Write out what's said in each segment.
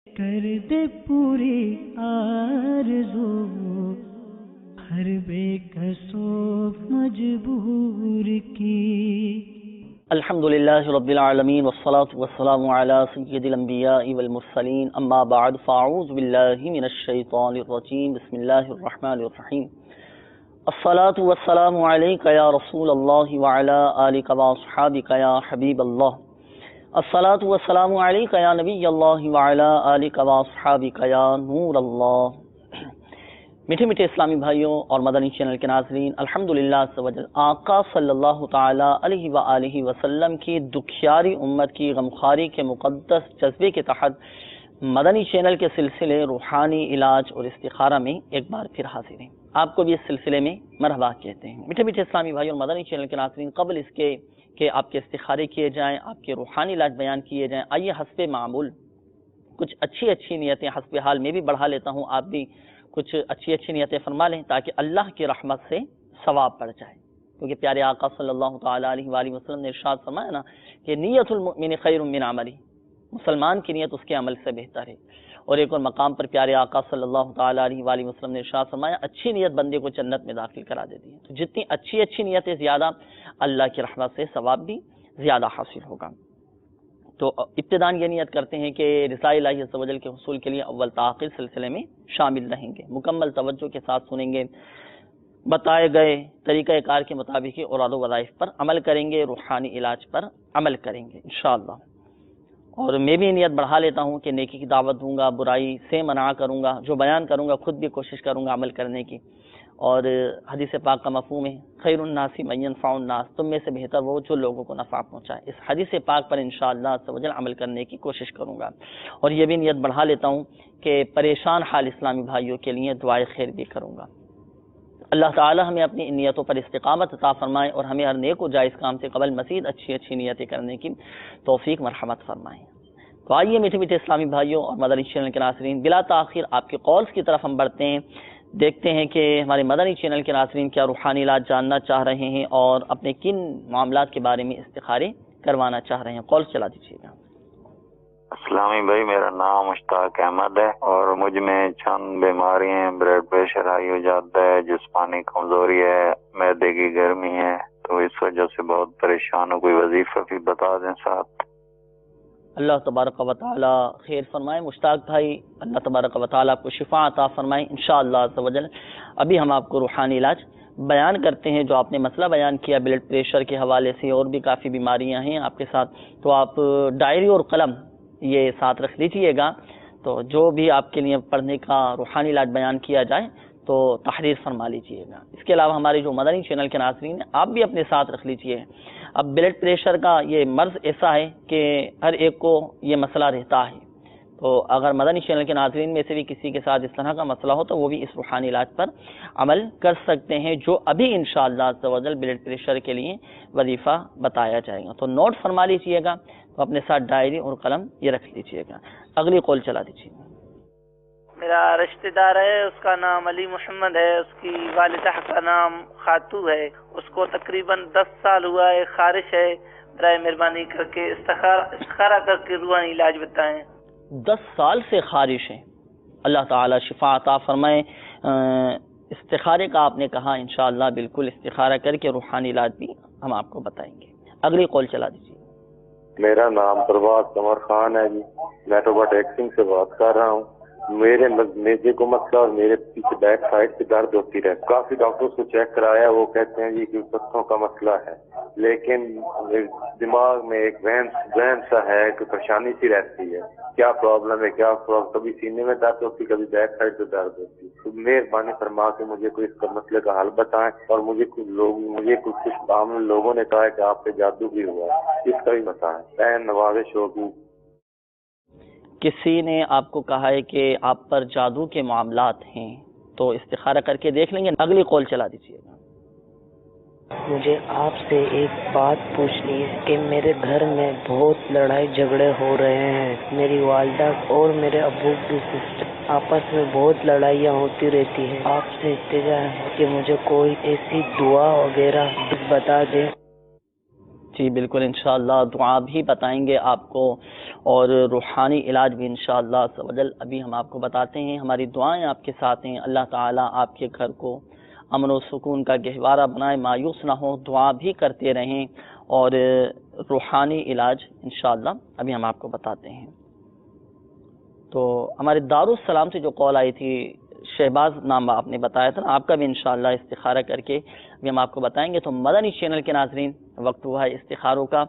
کر دے پوری آرزو ہر بے کسو مجبور کی. الحمدللہ رب العالمین والصلاة والسلام علی سید الانبیاء والمرسلین اما بعد فاعوذ باللہ من الشیطان الرجیم بسم اللہ الرحمن الرحیم. الصلاة والسلام علیک یا رسول اللہ وعلی آلک واصحابک یا حبیب اللہ. الصلاة والسلام علیک یا نبی اللہ وعلی آلک واصحابک یا نور اللہ. میٹھے میٹھے اسلامی بھائیوں اور مدنی چینل کے ناظرین، الحمدللہ آقا صلی اللہ تعالی علیہ وآلہ وسلم کی دکھیاری امت کی غمخواری کے مقدس جذبے کے تحت مدنی چینل کے سلسلے روحانی علاج اور استخارہ میں ایک بار پھر حاضر ہیں. آپ کو بھی اس سلسلے میں مرحبا کہتے ہیں. میٹھے میٹھے اسلامی بھائیوں اور مدنی چینل کے ناظرین، قبل اس کے کہ آپ کے استخارے کیے جائیں، آپ کے روحانی علاج بیان کیے جائیں، آئیے حسب معمول کچھ اچھی نیتیں حسب حال میں بھی بڑھا لیتا ہوں، آپ بھی کچھ اچھی نیتیں فرما لیں تاکہ اللہ کی رحمت سے ثواب بڑھ جائے. کیونکہ پیارے آقا صلی اللہ تعالی علیہ وآلہ وسلم نے ارشاد فرمایا نا کہ نیت المؤمن خیر من عملی، مسلمان کی نیت اس کے عمل سے بہتر ہے. اور ایک اور مقام پر پیارے آقا صلی اللہ تعالی علیہ وآلہ وسلم نے ارشاد فرمایا اچھی نیت بندے کو جنت میں داخل کرا دیتی ہے. تو جتنی اچھی نیتیں زیادہ، اللہ کی رحمت سے ثواب بھی زیادہ حاصل ہوگا. تو ابتداً یہ نیت کرتے ہیں کہ رضائے الہی عز و جل کے حصول کے لیے اول تا آخر سلسلے میں شامل رہیں گے، مکمل توجہ کے ساتھ سنیں گے، بتائے گئے طریقہ کار کے مطابق اوراد و وظائف پر عمل کریں گے، روحانی علاج پر عمل کریں گے انشاءاللہ. اور میں بھی نیت بڑھا لیتا ہوں کہ نیکی کی دعوت دوں گا، برائی سے منع کروں گا، جو بیان کروں گا خود بھی کوشش کروں گا عمل کرنے کی. اور حدیث پاک کا مفہوم ہے خیر الناس من ينفع الناس، تم میں سے بہتر وہ جو لوگوں کو نفع پہنچائے. اس حدیث پاک پر انشاءاللہ عز و جل عمل کرنے کی کوشش کروں گا. اور یہ بھی نیت بڑھا لیتا ہوں کہ پریشان حال اسلامی بھائیوں کے لیے دعائے خیر بھی کروں گا. اللہ تعالی ہمیں اپنی ان نیتوں پر استقامت عطا فرمائے اور ہمیں ہر نیک و جائز کام سے قبل مزید اچھی نیتیں کرنے کی توفیق مرحمت فرمائے. تو آئیے میٹھے میٹھے اسلامی بھائیوں اور مدنی چینل کے ناظرین، بلا تاخیر آپ کے کالز کی طرف ہم بڑھتے ہیں. دیکھتے ہیں کہ ہمارے مدنی چینل کے ناظرین کیا روحانی علاج جاننا چاہ رہے ہیں اور اپنے کن معاملات کے بارے میں استخارے کروانا چاہ رہے ہیں. کال چلا دیجیے گا. اسلامی بھائی، میرا نام مشتاق احمد ہے اور مجھ میں چند بیماری ہیں. بلڈ پریشر ہائی ہو جاتا ہے، جسمانی کمزوری ہے، معدے کی گرمی ہے، تو اس وجہ سے بہت پریشان ہوں. کوئی وظیفہ بھی بتا دیں صاحب. اللہ تبارک و تعالی خیر فرمائے. مشتاق بھائی، اللہ تبارک و تعالی آپ کو شفا عطا فرمائے انشاءاللہ عز و جل. ابھی ہم آپ کو روحانی علاج بیان کرتے ہیں. جو آپ نے مسئلہ بیان کیا بلڈ پریشر کے حوالے سے، اور بھی کافی بیماریاں ہیں آپ کے ساتھ، تو آپ ڈائری اور قلم یہ ساتھ رکھ لیجئے گا. تو جو بھی آپ کے لیے پڑھنے کا روحانی علاج بیان کیا جائے تو تحریر فرما لیجئے گا. اس کے علاوہ ہمارے جو مدنی چینل کے ناظرین ہیں آپ بھی اپنے ساتھ رکھ لیجئے. اب بلڈ پریشر کا یہ مرض ایسا ہے کہ ہر ایک کو یہ مسئلہ رہتا ہے. تو اگر مدنی چینل کے ناظرین میں سے بھی کسی کے ساتھ اس طرح کا مسئلہ ہو تو وہ بھی اس روحانی علاج پر عمل کر سکتے ہیں، جو ابھی انشاءاللہ عز و جل بلڈ پریشر کے لیے وظیفہ بتایا جائے گا. تو نوٹ فرما لیجئے گا، تو اپنے ساتھ ڈائری اور قلم یہ رکھ لیجئے گا. اگلی کال چلا دیجیے. میرا رشتہ دار ہے، اس کا نام علی محمد ہے، اس کی والدہ کا نام خاتو ہے. اس کو تقریباً 10 سال ہوا ہے، خارش ہے. برائے مہربانی کر کے استخارہ کر کے روحانی علاج بتائیں. 10 سال سے خارش ہے، اللہ تعالی شفا عطا فرمائے. استخارے کا آپ نے کہا، انشاءاللہ بالکل استخارہ کر کے روحانی علاج بھی ہم آپ کو بتائیں گے. اگلی کال چلا دیجیے. میرا نام پرواز قمر خان ہے جی، میں ٹوبا ٹیکسنگ سے بات کر رہا ہوں. میرے میدے کو مسئلہ اور میرے پیچھے بیک سائڈ سے درد ہوتی رہتی. کافی ڈاکٹرز کو چیک کرایا، وہ کہتے ہیں جی کہ پتھروں کا مسئلہ ہے، لیکن دماغ میں ایک وہم سا ہے کہ پریشانی سی رہتی ہے. کیا پرابلم ہے، کیا پرابلم؟ کبھی سینے میں درد ہوتی، کبھی بیک سائڈ سے درد ہوتی. تو مہربانی فرما کے مجھے کوئی اس کا مسئلے کا حل بتائیں. اور مجھے کچھ عام لوگوں نے کہا ہے کہ آپ پہ جادو بھی ہوا ہے، اس کا بھی بتائیں. نوازش ہوگی. کسی نے آپ کو کہا ہے کہ آپ پر جادو کے معاملات ہیں، تو استخارہ کر کے دیکھ لیں گے. اگلی کال چلا دیجیے گا. مجھے آپ سے ایک بات پوچھنی ہے کہ میرے گھر میں بہت لڑائی جھگڑے ہو رہے ہیں. میری والدہ اور میرے ابو کی سسٹر آپس میں بہت لڑائیاں ہوتی رہتی ہیں. آپ سے التجا ہے کہ مجھے کوئی ایسی دعا وغیرہ بتا دیں. جی بالکل، انشاءاللہ دعا بھی بتائیں گے آپ کو اور روحانی علاج بھی انشاءاللہ عز و جل ابھی ہم آپ کو بتاتے ہیں۔ ہماری دعائیں آپ کے ساتھ ہیں، اللہ تعالیٰ آپ کے گھر کو امن و سکون کا گہوارہ بنائے، مایوس نہ ہو، دعا بھی کرتے رہیں اور روحانی علاج انشاءاللہ ابھی ہم آپ کو بتاتے ہیں۔ تو ہمارے دارالسلام سے جو کال آئی تھی، شہباز نام آپ نے بتایا تھا نا، آپ کا بھی انشاءاللہ استخارہ کر کے ابھی ہم آپ کو بتائیں گے۔ تو مدنی چینل کے ناظرین، وقت ہوا ہے استخاروں کا،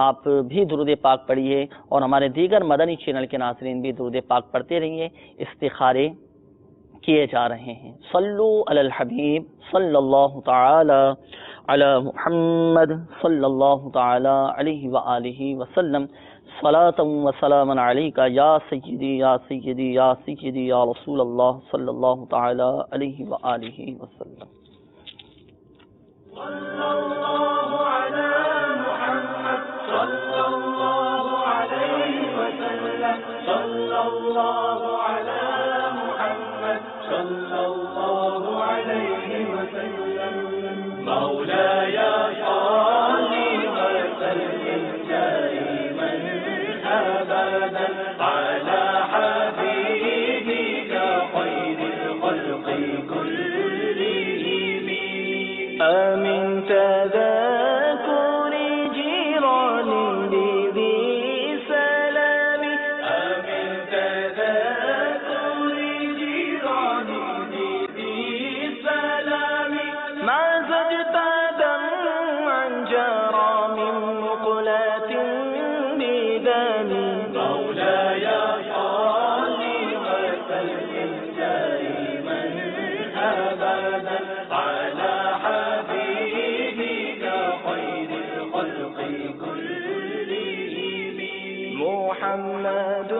آپ بھی درود پاک پڑھیے اور ہمارے دیگر مدنی چینل کے ناظرین بھی درود پاک پڑھتے رہیے۔ استخارے کیے جا رہے ہیں۔ صلو علی الحبیب صلی اللہ تعالی علی محمد صلی اللہ تعالی علیہ وآلہ وسلم، صلاۃ و سلام علیک یا سیدی یا سیدی یا سیدی یا رسول اللہ صلی اللہ تعالی علیہ وآلہ وسلم۔ من تذاكر جيران بذي سلام، من تذاكر جيران بذي سلام، ما زدت دمعا جرى من مقلات بدم، مولاي صل وسلم دائما أبدا على محمد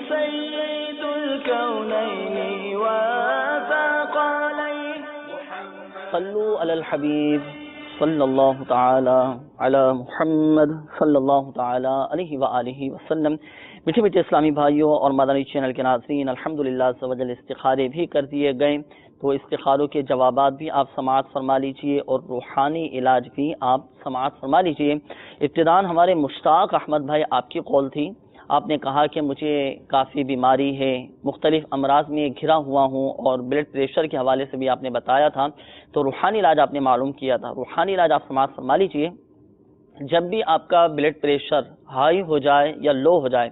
سيد الكونين وثقلين، صلو علی الحبیب صلی اللہ تعالی علی محمد صلی اللہ تعالی علیہ وآلہ وسلم۔ میٹھے میٹھے اسلامی بھائیوں اور مدنی چینل کے ناظرین، الحمدللہ عز و جل استخارے بھی کر دیے گئے، تو استخاروں کے جوابات بھی آپ سماعت فرما لیجئے اور روحانی علاج بھی آپ سماعت فرما لیجئے۔ ابتداً ہمارے مشتاق احمد بھائی آپ کی قول تھی، آپ نے کہا کہ مجھے کافی بیماری ہے، مختلف امراض میں گھرا ہوا ہوں اور بلڈ پریشر کے حوالے سے بھی آپ نے بتایا تھا، تو روحانی علاج آپ نے معلوم کیا تھا۔ روحانی علاج آپ سماعت فرما لیجئے۔ جب بھی آپ کا بلڈ پریشر ہائی ہو جائے یا لو ہو جائے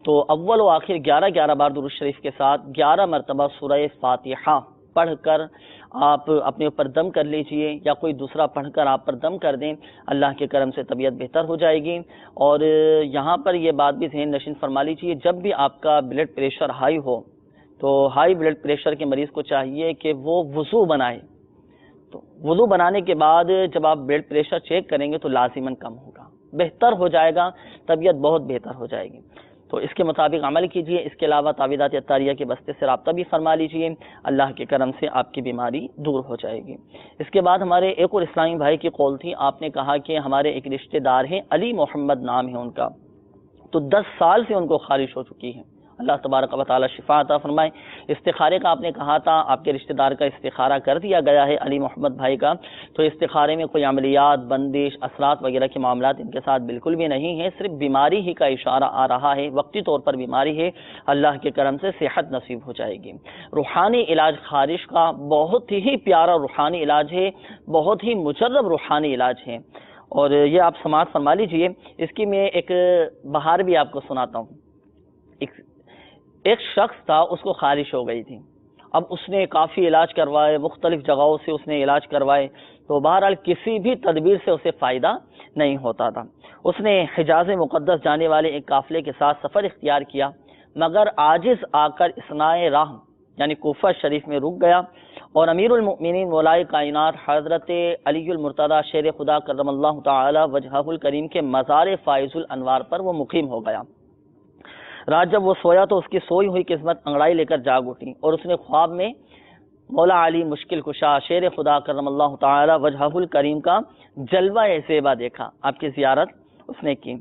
تو اول و آخر 11 بار درود شریف کے ساتھ 11 مرتبہ سورہ فاتحہ پڑھ کر آپ اپنے اوپر دم کر لیجئے یا کوئی دوسرا پڑھ کر آپ پر دم کر دیں، اللہ کے کرم سے طبیعت بہتر ہو جائے گی۔ اور یہاں پر یہ بات بھی ذہن نشین فرما لیجئے، جب بھی آپ کا بلڈ پریشر ہائی ہو تو ہائی بلڈ پریشر کے مریض کو چاہیے کہ وہ وضو بنائے، تو وضو بنانے کے بعد جب آپ بلڈ پریشر چیک کریں گے تو لازماً کم ہوگا، بہتر ہو جائے گا، طبیعت بہت بہتر ہو جائے گی۔ تو اس کے مطابق عمل کیجئے۔ اس کے علاوہ تعویذات عطاریہ کے بستے سے رابطہ بھی فرما لیجئے، اللہ کے کرم سے آپ کی بیماری دور ہو جائے گی۔ اس کے بعد ہمارے ایک اور اسلامی بھائی کی قول تھی، آپ نے کہا کہ ہمارے ایک رشتہ دار ہیں، علی محمد نام ہے ان کا، تو 10 سال سے ان کو خارش ہو چکی ہے، اللہ تبارک و تعالی شفا عطا فرمائے۔ استخارے کا آپ نے کہا تھا، آپ کے رشتہ دار کا استخارہ کر دیا گیا ہے علی محمد بھائی کا، تو استخارے میں کوئی عملیات، بندش، اثرات وغیرہ کے معاملات ان کے ساتھ بالکل بھی نہیں ہے، صرف بیماری ہی کا اشارہ آ رہا ہے، وقتی طور پر بیماری ہے، اللہ کے کرم سے صحت نصیب ہو جائے گی۔ روحانی علاج خارش کا بہت ہی پیارا روحانی علاج ہے، بہت ہی مجرب روحانی علاج ہے، اور یہ آپ سماعت فرما لیجئے۔ اس کی میں ایک بہار بھی آپ کو سناتا ہوں۔ ایک شخص تھا، اس کو خارش ہو گئی تھی، اب اس نے کافی علاج کروائے، مختلف جگہوں سے اس نے علاج کروائے، تو بہرحال کسی بھی تدبیر سے اسے فائدہ نہیں ہوتا تھا۔ اس نے حجاز مقدس جانے والے ایک قافلے کے ساتھ سفر اختیار کیا، مگر عاجز آ کر اثنائے راہ یعنی کوفہ شریف میں رک گیا، اور امیر المؤمنین مولائے کائنات حضرت علی المرتضی شیر خدا کرم اللہ تعالی وجہہ الکریم کے مزار فائز الانوار پر وہ مقیم ہو گیا۔ رات جب وہ سویا تو اس کی سوئی ہوئی قسمت انگڑائی لے کر جاگ اٹھی، اور اس نے خواب میں مولا علی مشکل کشا شیر خدا کرم اللہ تعالی وجہہ الکریم کا جلوہ زیبا دیکھا۔ آپ کی زیارت اس نے کی،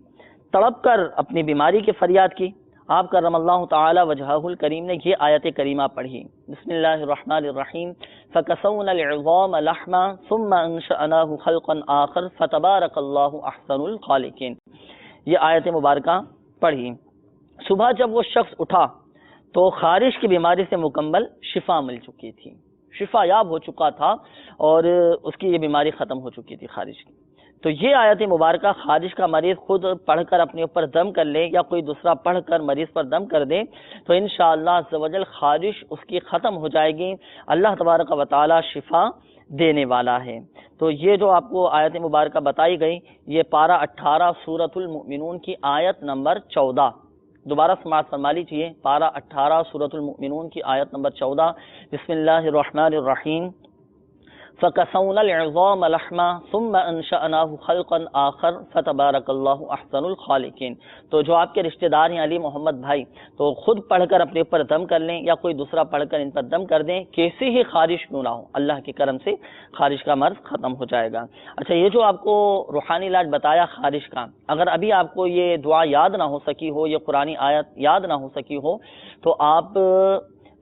تڑپ کر اپنی بیماری کی فریاد کی۔ آپ کرم اللہ تعالی وجہہ الکریم نے یہ آیت کریمہ پڑھی، بسم اللہ الرحمن الرحیم، فَكَسَوْنَا الْعِظَامَ لَحْمًا ثُمَّ أَنشَأْنَاهُ خَلْقًا آخَرَ فَتَبَارَكَ اللَّهُ أَحْسَنُ الْخَالِقِينَ۔ یہ آیت مبارکہ پڑھی۔ صبح جب وہ شخص اٹھا تو خارش کی بیماری سے مکمل شفا مل چکی تھی، شفا یاب ہو چکا تھا اور اس کی یہ بیماری ختم ہو چکی تھی خارش کی۔ تو یہ آیت مبارکہ خارش کا مریض خود پڑھ کر اپنے اوپر دم کر لے یا کوئی دوسرا پڑھ کر مریض پر دم کر دے تو انشاءاللہ عز و جل خارش اس کی ختم ہو جائے گی، اللہ تبارک و تعالی شفا دینے والا ہے۔ تو یہ جو آپ کو آیت مبارکہ بتائی گئی یہ پارہ 18 سورۃ المؤمنون کی آیت نمبر 14، دوبارہ سماعت فرما لیجیے، پارہ 18 سورۃ المؤمنون کی آیت نمبر 14، بسم اللہ الرحمن الرحیم، فَكَسَوْنَا الْعِظَامَ لَحْمًا ثُمَّ أَنشَأْنَاهُ خَلْقًا آخَرَ فَتَبَارَكَ اللَّهُ أَحْسَنُ الْخَالِقِينَ۔ تو جو آپ کے رشتہ دار ہیں علی محمد بھائی، تو خود پڑھ کر اپنے اوپر دم کر لیں یا کوئی دوسرا پڑھ کر ان پر دم کر دیں، کیسی ہی خارش کیوں نہ ہو، اللہ کے کرم سے خارش کا مرض ختم ہو جائے گا۔ اچھا، یہ جو آپ کو روحانی علاج بتایا خارش کا، اگر ابھی آپ کو یہ دعا یاد نہ ہو سکی ہو، یہ قرآنی آیت یاد نہ ہو سکی ہو، تو آپ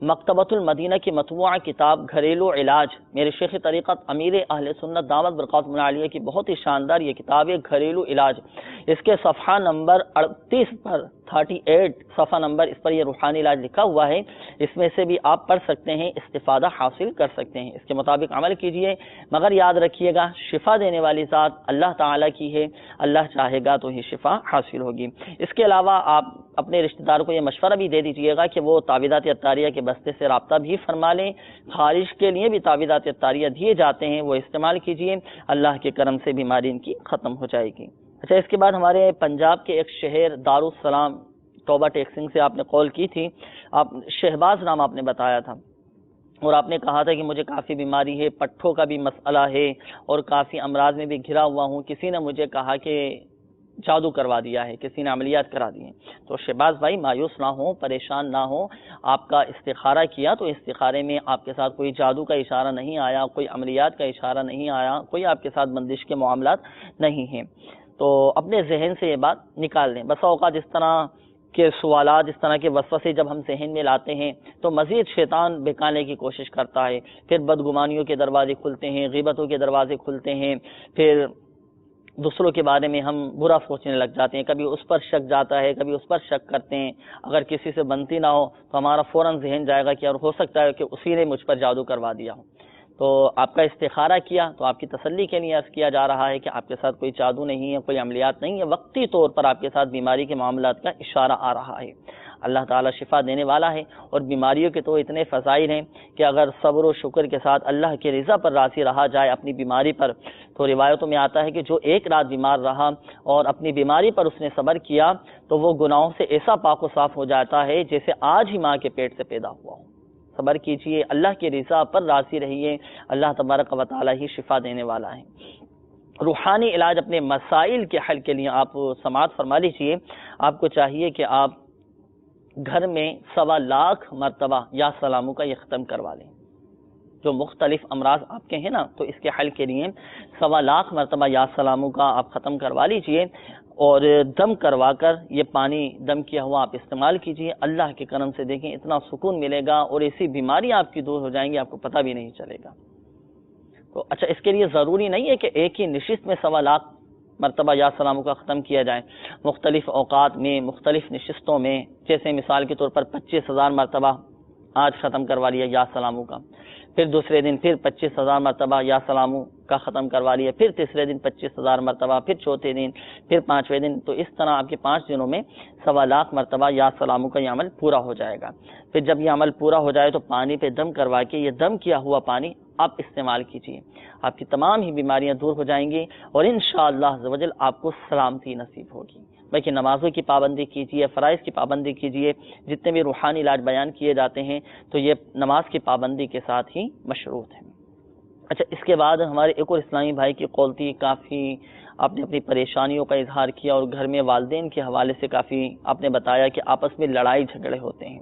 مکتبۃ المدینہ کی مطبوعہ کتاب گھریلو علاج، میرے شیخ طریقت امیر اہل سنت دعوت برکاتہ عالیہ کی بہت ہی شاندار یہ کتاب ہے گھریلو علاج، اس کے صفحہ نمبر 38 پر 38 صفحہ نمبر اس پر یہ روحانی علاج لکھا ہوا ہے، اس میں سے بھی آپ پڑھ سکتے ہیں، استفادہ حاصل کر سکتے ہیں، اس کے مطابق عمل کیجئے، مگر یاد رکھیے گا شفا دینے والی ذات اللہ تعالیٰ کی ہے، اللہ چاہے گا تو ہی شفا حاصل ہوگی۔ اس کے علاوہ آپ اپنے رشتہ دار کو یہ مشورہ بھی دے دیجئے گا کہ وہ تعویذات عطاریہ کے بستے سے رابطہ بھی فرما لیں، خارش کے لیے بھی تعویذات عطاریہ دیے جاتے ہیں، وہ استعمال کیجئے، اللہ کے کرم سے بیماری ان کی ختم ہو جائے گی۔ اچھا، اس کے بعد ہمارے پنجاب کے ایک شہر دارالسلام توبہ ٹیکسنگ سے آپ نے کال کی تھی، آپ شہباز نام آپ نے بتایا تھا اور آپ نے کہا تھا کہ مجھے کافی بیماری ہے، پٹھوں کا بھی مسئلہ ہے اور کافی امراض میں بھی گھرا ہوا ہوں، کسی نے مجھے کہا کہ جادو کروا دیا ہے، کسی نے عملیات کرا دی ہیں۔ تو شہباز بھائی مایوس نہ ہوں، پریشان نہ ہوں، آپ کا استخارہ کیا تو استخارے میں آپ کے ساتھ کوئی جادو کا اشارہ نہیں آیا، کوئی عملیات کا اشارہ نہیں آیا، کوئی آپ کے ساتھ بندش کے معاملات نہیں ہیں۔ تو اپنے ذہن سے یہ بات نکال دیں۔ بسا اوقات اس طرح کے سوالات، اس طرح کے وسوسے جب ہم ذہن میں لاتے ہیں تو مزید شیطان بہکانے کی کوشش کرتا ہے، پھر بدگمانیوں کے دروازے کھلتے ہیں، غیبتوں کے دروازے کھلتے ہیں، پھر دوسروں کے بارے میں ہم برا سوچنے لگ جاتے ہیں، کبھی اس پر شک جاتا ہے، کبھی اس پر شک کرتے ہیں، اگر کسی سے بنتی نہ ہو تو ہمارا فوراً ذہن جائے گا کہ اور ہو سکتا ہے کہ اسی نے مجھ پر جادو کروا دیا ہو۔ تو آپ کا استخارہ کیا تو آپ کی تسلی کے لیے عرض کیا جا رہا ہے کہ آپ کے ساتھ کوئی جادو نہیں ہے، کوئی عملیات نہیں ہے، وقتی طور پر آپ کے ساتھ بیماری کے معاملات کا اشارہ آ رہا ہے۔ اللہ تعالیٰ شفا دینے والا ہے، اور بیماریوں کے تو اتنے فضائل ہیں کہ اگر صبر و شکر کے ساتھ اللہ کی رضا پر راضی رہا جائے اپنی بیماری پر، تو روایتوں میں آتا ہے کہ جو ایک رات بیمار رہا اور اپنی بیماری پر اس نے صبر کیا تو وہ گناہوں سے ایسا پاک و صاف ہو جاتا ہے جیسے آج ہی ماں کے پیٹ سے پیدا ہوا ہو۔ صبر کیجئے، اللہ کی رضا پر راضی رہیے، اللہ تبارک و تعالیٰ ہی شفا دینے والا ہے۔ روحانی علاج اپنے مسائل کے حل کے لیے آپ سماعت فرما لیجیے، آپ کو چاہیے کہ آپ گھر میں 1.25 لاکھ مرتبہ یا سلاموں کا یہ ختم کروا لیں۔ جو مختلف امراض آپ کے ہیں نا، تو اس کے حل کے لیے 1.25 لاکھ مرتبہ یا سلاموں کا آپ ختم کروا لیجئے اور دم کروا کر یہ پانی دم کیا ہوا آپ استعمال کیجئے۔ اللہ کے کرم سے دیکھیں اتنا سکون ملے گا اور ایسی بیماری آپ کی دور ہو جائیں گی آپ کو پتہ بھی نہیں چلے گا۔ تو اچھا، اس کے لیے ضروری نہیں ہے کہ ایک ہی نشست میں 1.25 لاکھ مرتبہ یا سلاموں کا ختم کیا جائے، مختلف اوقات میں مختلف نشستوں میں، جیسے مثال کے طور پر 25,000 مرتبہ آج ختم کروا لیا یا سلاموں کا، پھر دوسرے دن پھر 25,000 مرتبہ یا سلاموں کا ختم کروا لیا، پھر تیسرے دن 25,000 مرتبہ، پھر چوتھے دن، پھر 5ویں دن، تو اس طرح آپ کے 5 دنوں میں 1.25 لاکھ مرتبہ یا سلاموں کا یہ عمل پورا ہو جائے گا۔ پھر جب یہ عمل پورا ہو جائے تو پانی پہ دم کروا کے یہ دم کیا ہوا پانی آپ استعمال کیجیے، آپ کی تمام ہی بیماریاں دور ہو جائیں گی اور انشاءاللہ عز و جل آپ کو سلامتی نصیب ہوگی۔ باقی نمازوں کی پابندی کیجیے، فرائض کی پابندی کیجیے، جتنے بھی روحانی علاج بیان کیے جاتے ہیں تو یہ نماز کی پابندی کے ساتھ ہی مشروط ہیں۔ اچھا، اس کے بعد ہمارے ایک اور اسلامی بھائی کی کال تھی، کافی آپ نے اپنی پریشانیوں کا اظہار کیا اور گھر میں والدین کے حوالے سے کافی آپ نے بتایا کہ آپس میں لڑائی جھگڑے ہوتے ہیں،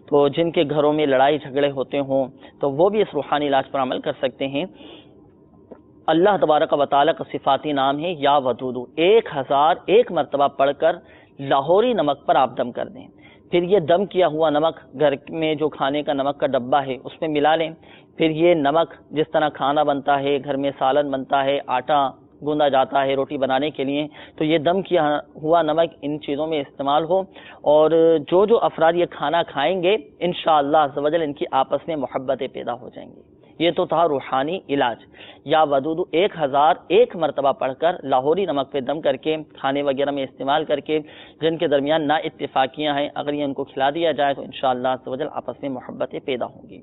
تو جن کے گھروں میں لڑائی جھگڑے ہوتے ہوں تو وہ بھی اس روحانی علاج پر عمل کر سکتے ہیں۔ اللہ تبارک و تعالیٰ کا صفاتی نام ہے یا ودود، 1001 مرتبہ پڑھ کر لاہوری نمک پر آپ دم کر دیں، پھر یہ دم کیا ہوا نمک گھر میں جو کھانے کا نمک کا ڈبہ ہے اس میں ملا لیں. پھر یہ نمک جس طرح کھانا بنتا ہے، گھر میں سالن بنتا ہے، آٹا گوندا جاتا ہے روٹی بنانے کے لیے، تو یہ دم کیا ہوا نمک ان چیزوں میں استعمال ہو. اور جو افراد یہ کھانا کھائیں گے انشاءاللہ عز و جل ان کی آپس میں محبتیں پیدا ہو جائیں گی. یہ تو تھا روحانی علاج. یا ودود 1001 مرتبہ پڑھ کر لاہوری نمک پہ دم کر کے کھانے وغیرہ میں استعمال کر کے جن کے درمیان نا اتفاقیاں ہیں اگر یہ ان کو کھلا دیا جائے تو انشاءاللہ عز و جل آپس میں محبتیں پیدا ہوں گی.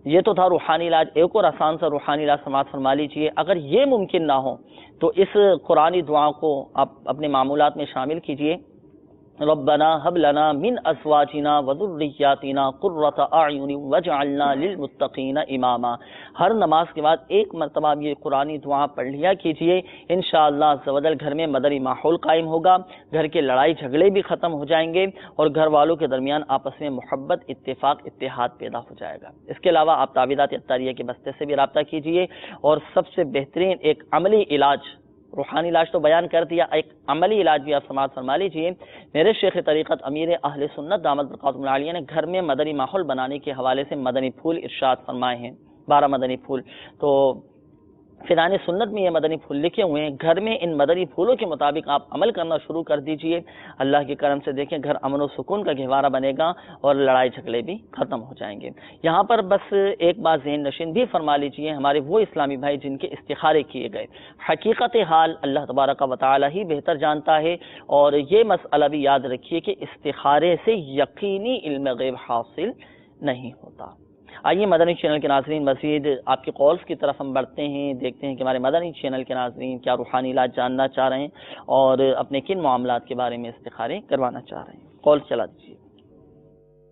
یہ تو تھا روحانی علاج. ایک اور آسان سا روحانی علاج سماعت فرما لیجیے. اگر یہ ممکن نہ ہو تو اس قرآنی دعا کو آپ اپنے معمولات میں شامل کیجیے. ربنا هب لنا من ازواجنا وذرياتنا قرة اعين واجعلنا للمتقين اماما. ہر نماز کے بعد ایک مرتبہ یہ قرآنی دعا پڑھ لیا کیجیے. انشاءاللہ عز و جل گھر میں مدنی ماحول قائم ہوگا، گھر کے لڑائی جھگڑے بھی ختم ہو جائیں گے اور گھر والوں کے درمیان آپس میں محبت، اتفاق، اتحاد پیدا ہو جائے گا. اس کے علاوہ آپ تعویذات اطاریہ کے بستے سے بھی رابطہ کیجیے. اور سب سے بہترین ایک عملی علاج، روحانی علاج تو بیان کر دیا، ایک عملی علاج بھی آپ سماعت فرما لیجیے. میرے شیخ طریقت امیر اہل سنت دامت برکاتہم العالیہ نے گھر میں مدنی ماحول بنانے کے حوالے سے مدنی پھول ارشاد فرمائے ہیں، 12 مدنی پھول. تو فیضان سنت میں یہ مدنی پھول لکھے ہوئے ہیں. گھر میں ان مدنی پھولوں کے مطابق آپ عمل کرنا شروع کر دیجئے. اللہ کے کرم سے دیکھیں گھر امن و سکون کا گہوارہ بنے گا اور لڑائی جھگڑے بھی ختم ہو جائیں گے. یہاں پر بس ایک بات ذہن نشین بھی فرما لیجئے، ہمارے وہ اسلامی بھائی جن کے استخارے کیے گئے، حقیقت حال اللہ تبارک و تعالی ہی بہتر جانتا ہے. اور یہ مسئلہ بھی یاد رکھیے کہ استخارے سے یقینی علم غیب حاصل نہیں ہوتا. آئیے مدنی چینل کے ناظرین مزید آپ کے کالز کی طرف ہم بڑھتے ہیں، دیکھتے ہیں کہ ہمارے مدنی چینل کے ناظرین کیا روحانی علاج جاننا چاہ رہے ہیں اور اپنے کن معاملات کے بارے میں استخارے کروانا چاہ رہے ہیں. کال چلا دیجیے.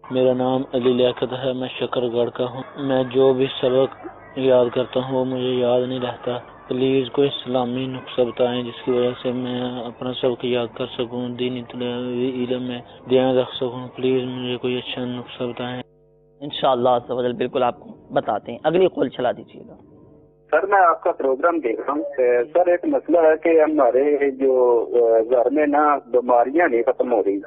میرا نام علی لیاقت ہے، میں شکر گڑھ کا ہوں. میں جو بھی سبق یاد کرتا ہوں وہ مجھے یاد نہیں رہتا. پلیز کوئی اسلامی نسخہ بتائیں جس کی وجہ سے میں اپنا سبق یاد کر سکوں، دینی علم میں دھیان رکھ سکوں. پلیز مجھے کوئی اچھا نسخہ بتائیں. انشاءاللہ عز و جل بالکل آپ کو بتاتے ہیں. اگلی کال چلا دیجیے گا. سر میں آپ کا پروگرام دیکھ رہا ہوں. سر ایک مسئلہ ہے کہ ہمارے جو گھر میں نا بیماریاں نہیں ختم ہو رہی.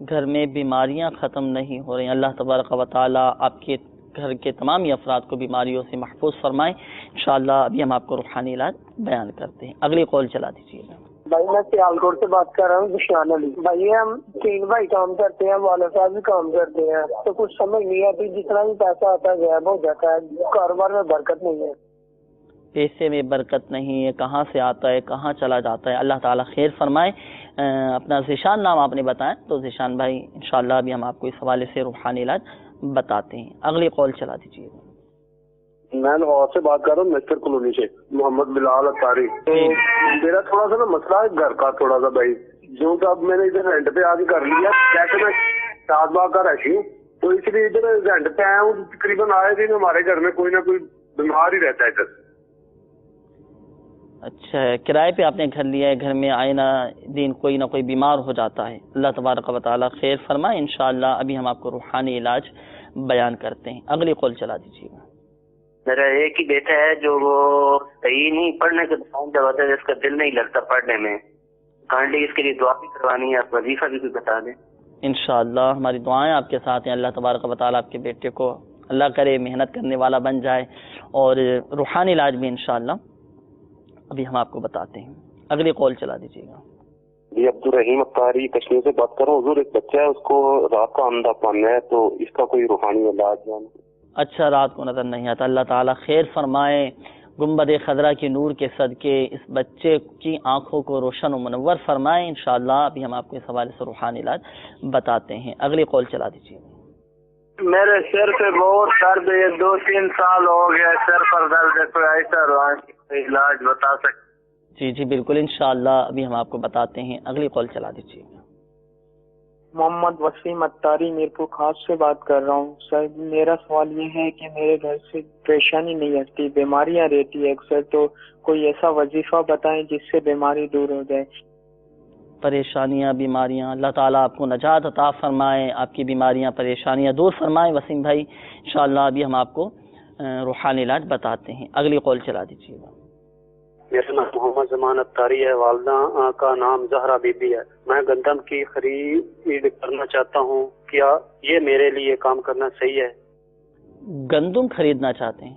گھر میں بیماریاں ختم نہیں ہو رہی. اللہ تبارک و تعالی آپ کے گھر کے تمام افراد کو بیماریوں سے محفوظ فرمائیں. انشاءاللہ ابھی ہم آپ کو روحانی علاج بیان کرتے ہیں. اگلی کال چلا دیجیے گا. بھائی میں سیالکوٹ سے بات کر رہا ہوں، ذیشان علی. بھائی ہم 3 بھائی کام کرتے ہیں، والد صاحب بھی کام کرتے ہیں، تو کچھ سمجھ نہیں آتی، جتنا بھی پیسہ آتا ہے غائب ہو جاتا ہے، کاروبار میں برکت نہیں ہے. پیسے میں برکت نہیں ہے، کہاں سے آتا ہے کہاں چلا جاتا ہے. اللہ تعالیٰ خیر فرمائے. اپنا ذیشان نام آپ نے بتایا تو ذیشان بھائی انشاءاللہ ابھی ہم آپ کو اس حوالے سے روحانی علاج بتاتے ہیں. اگلی کال چلا دیجیے. میں لاہور سے بات کر رہا ہوں، مسٹر کالونی سے، محمد بلال اطاری. تو میرا تھوڑا سا نا مسئلہ ہے گھر کا تھوڑا سا بھائی، جو کہ اب میں نے ادھر رینٹ پہ آ کے کر لیا. جیسے میں شاد باغ کا رہتی ہوں تو اس لیے ادھر رینٹ پہ آیا ہوں. تقریباً آئے دن ہمارے گھر میں کوئی نہ کوئی بیمار ہی رہتا ہے ادھر. اچھا ہے، کرائے پہ آپ نے گھر لیا ہے، گھر میں آئے نہ دن کوئی نہ کوئی بیمار ہو جاتا ہے. اللہ تبارک و تعالیٰ خیر فرمائے. انشاءاللہ ابھی ہم آپ کو روحانی علاج بیان کرتے ہیں. اگلی کال چلا دیجیے گا. میرا ایک ہی بیٹا ہے جو وہ صحیح نہیں پڑھنے کے دوران جب ہوتا ہے اس کا دل نہیں لگتا پڑھنے میں. کائنڈلی اس کے لیے دعا بھی کروانی ہے، آپ وظیفہ بھی کوئی بتا دیں. انشاءاللہ ہماری دعائیں آپ کے ساتھ ہیں. اللہ تبارک و تعالیٰ آپ کے بیٹے کو اللہ کرے محنت کرنے والا بن جائے اور روحانی علاج بھی انشاءاللہ ابھی ہم آپ کو بتاتے ہیں. اگلی کال چلا دیجیے گا. جی عبدالرحیم اختاری کشمیر سے بات کر رہا ہوں. حضور ایک بچہ ہے اس کو رات کا اندھا پن ہے، تو اس کا کوئی روحانی علاج ہے؟ اچھا رات کو نظر نہیں آتا. اللہ تعالیٰ خیر فرمائے. گنبد خضرا کے نور کے صدقے اس بچے کی آنکھوں کو روشن و منور فرمائے. انشاءاللہ ابھی ہم آپ کو اس حوالے سے روحانی علاج بتاتے ہیں. اگلی کال چلا دیجیے. میرے سر پہ بہت درد ہے، 2-3 سال ہو گیا سر پر درد ہے، کوئی ایسا روحانی علاج بتا سکتے؟ جی بالکل انشاءاللہ ابھی ہم آپ کو بتاتے ہیں. اگلی کال چلا دیجیے. محمد وسیم اتاری میرپور خاص سے بات کر رہا ہوں. سر میرا سوال یہ ہے کہ میرے گھر سے پریشانی نہیں ہٹتی، بیماریاں رہتی ہے اکثر، تو کوئی ایسا وظیفہ بتائیں جس سے بیماری دور ہو جائے. پریشانیاں بیماریاں اللہ تعالیٰ آپ کو نجات عطا فرمائے، آپ کی بیماریاں پریشانیاں دور فرمائے. وسیم بھائی انشاءاللہ ابھی ہم آپ کو روحانی علاج بتاتے ہیں. اگلی کال چلا دیجیے گا. میرا نام محمد زمان اتاری ہے، والدہ کا نام زہرا بی بی ہے۔ میں گندم کی خرید کرنا چاہتا ہوں، کیا یہ میرے لیے کام کرنا صحیح ہے؟ گندم خریدنا چاہتے ہیں؟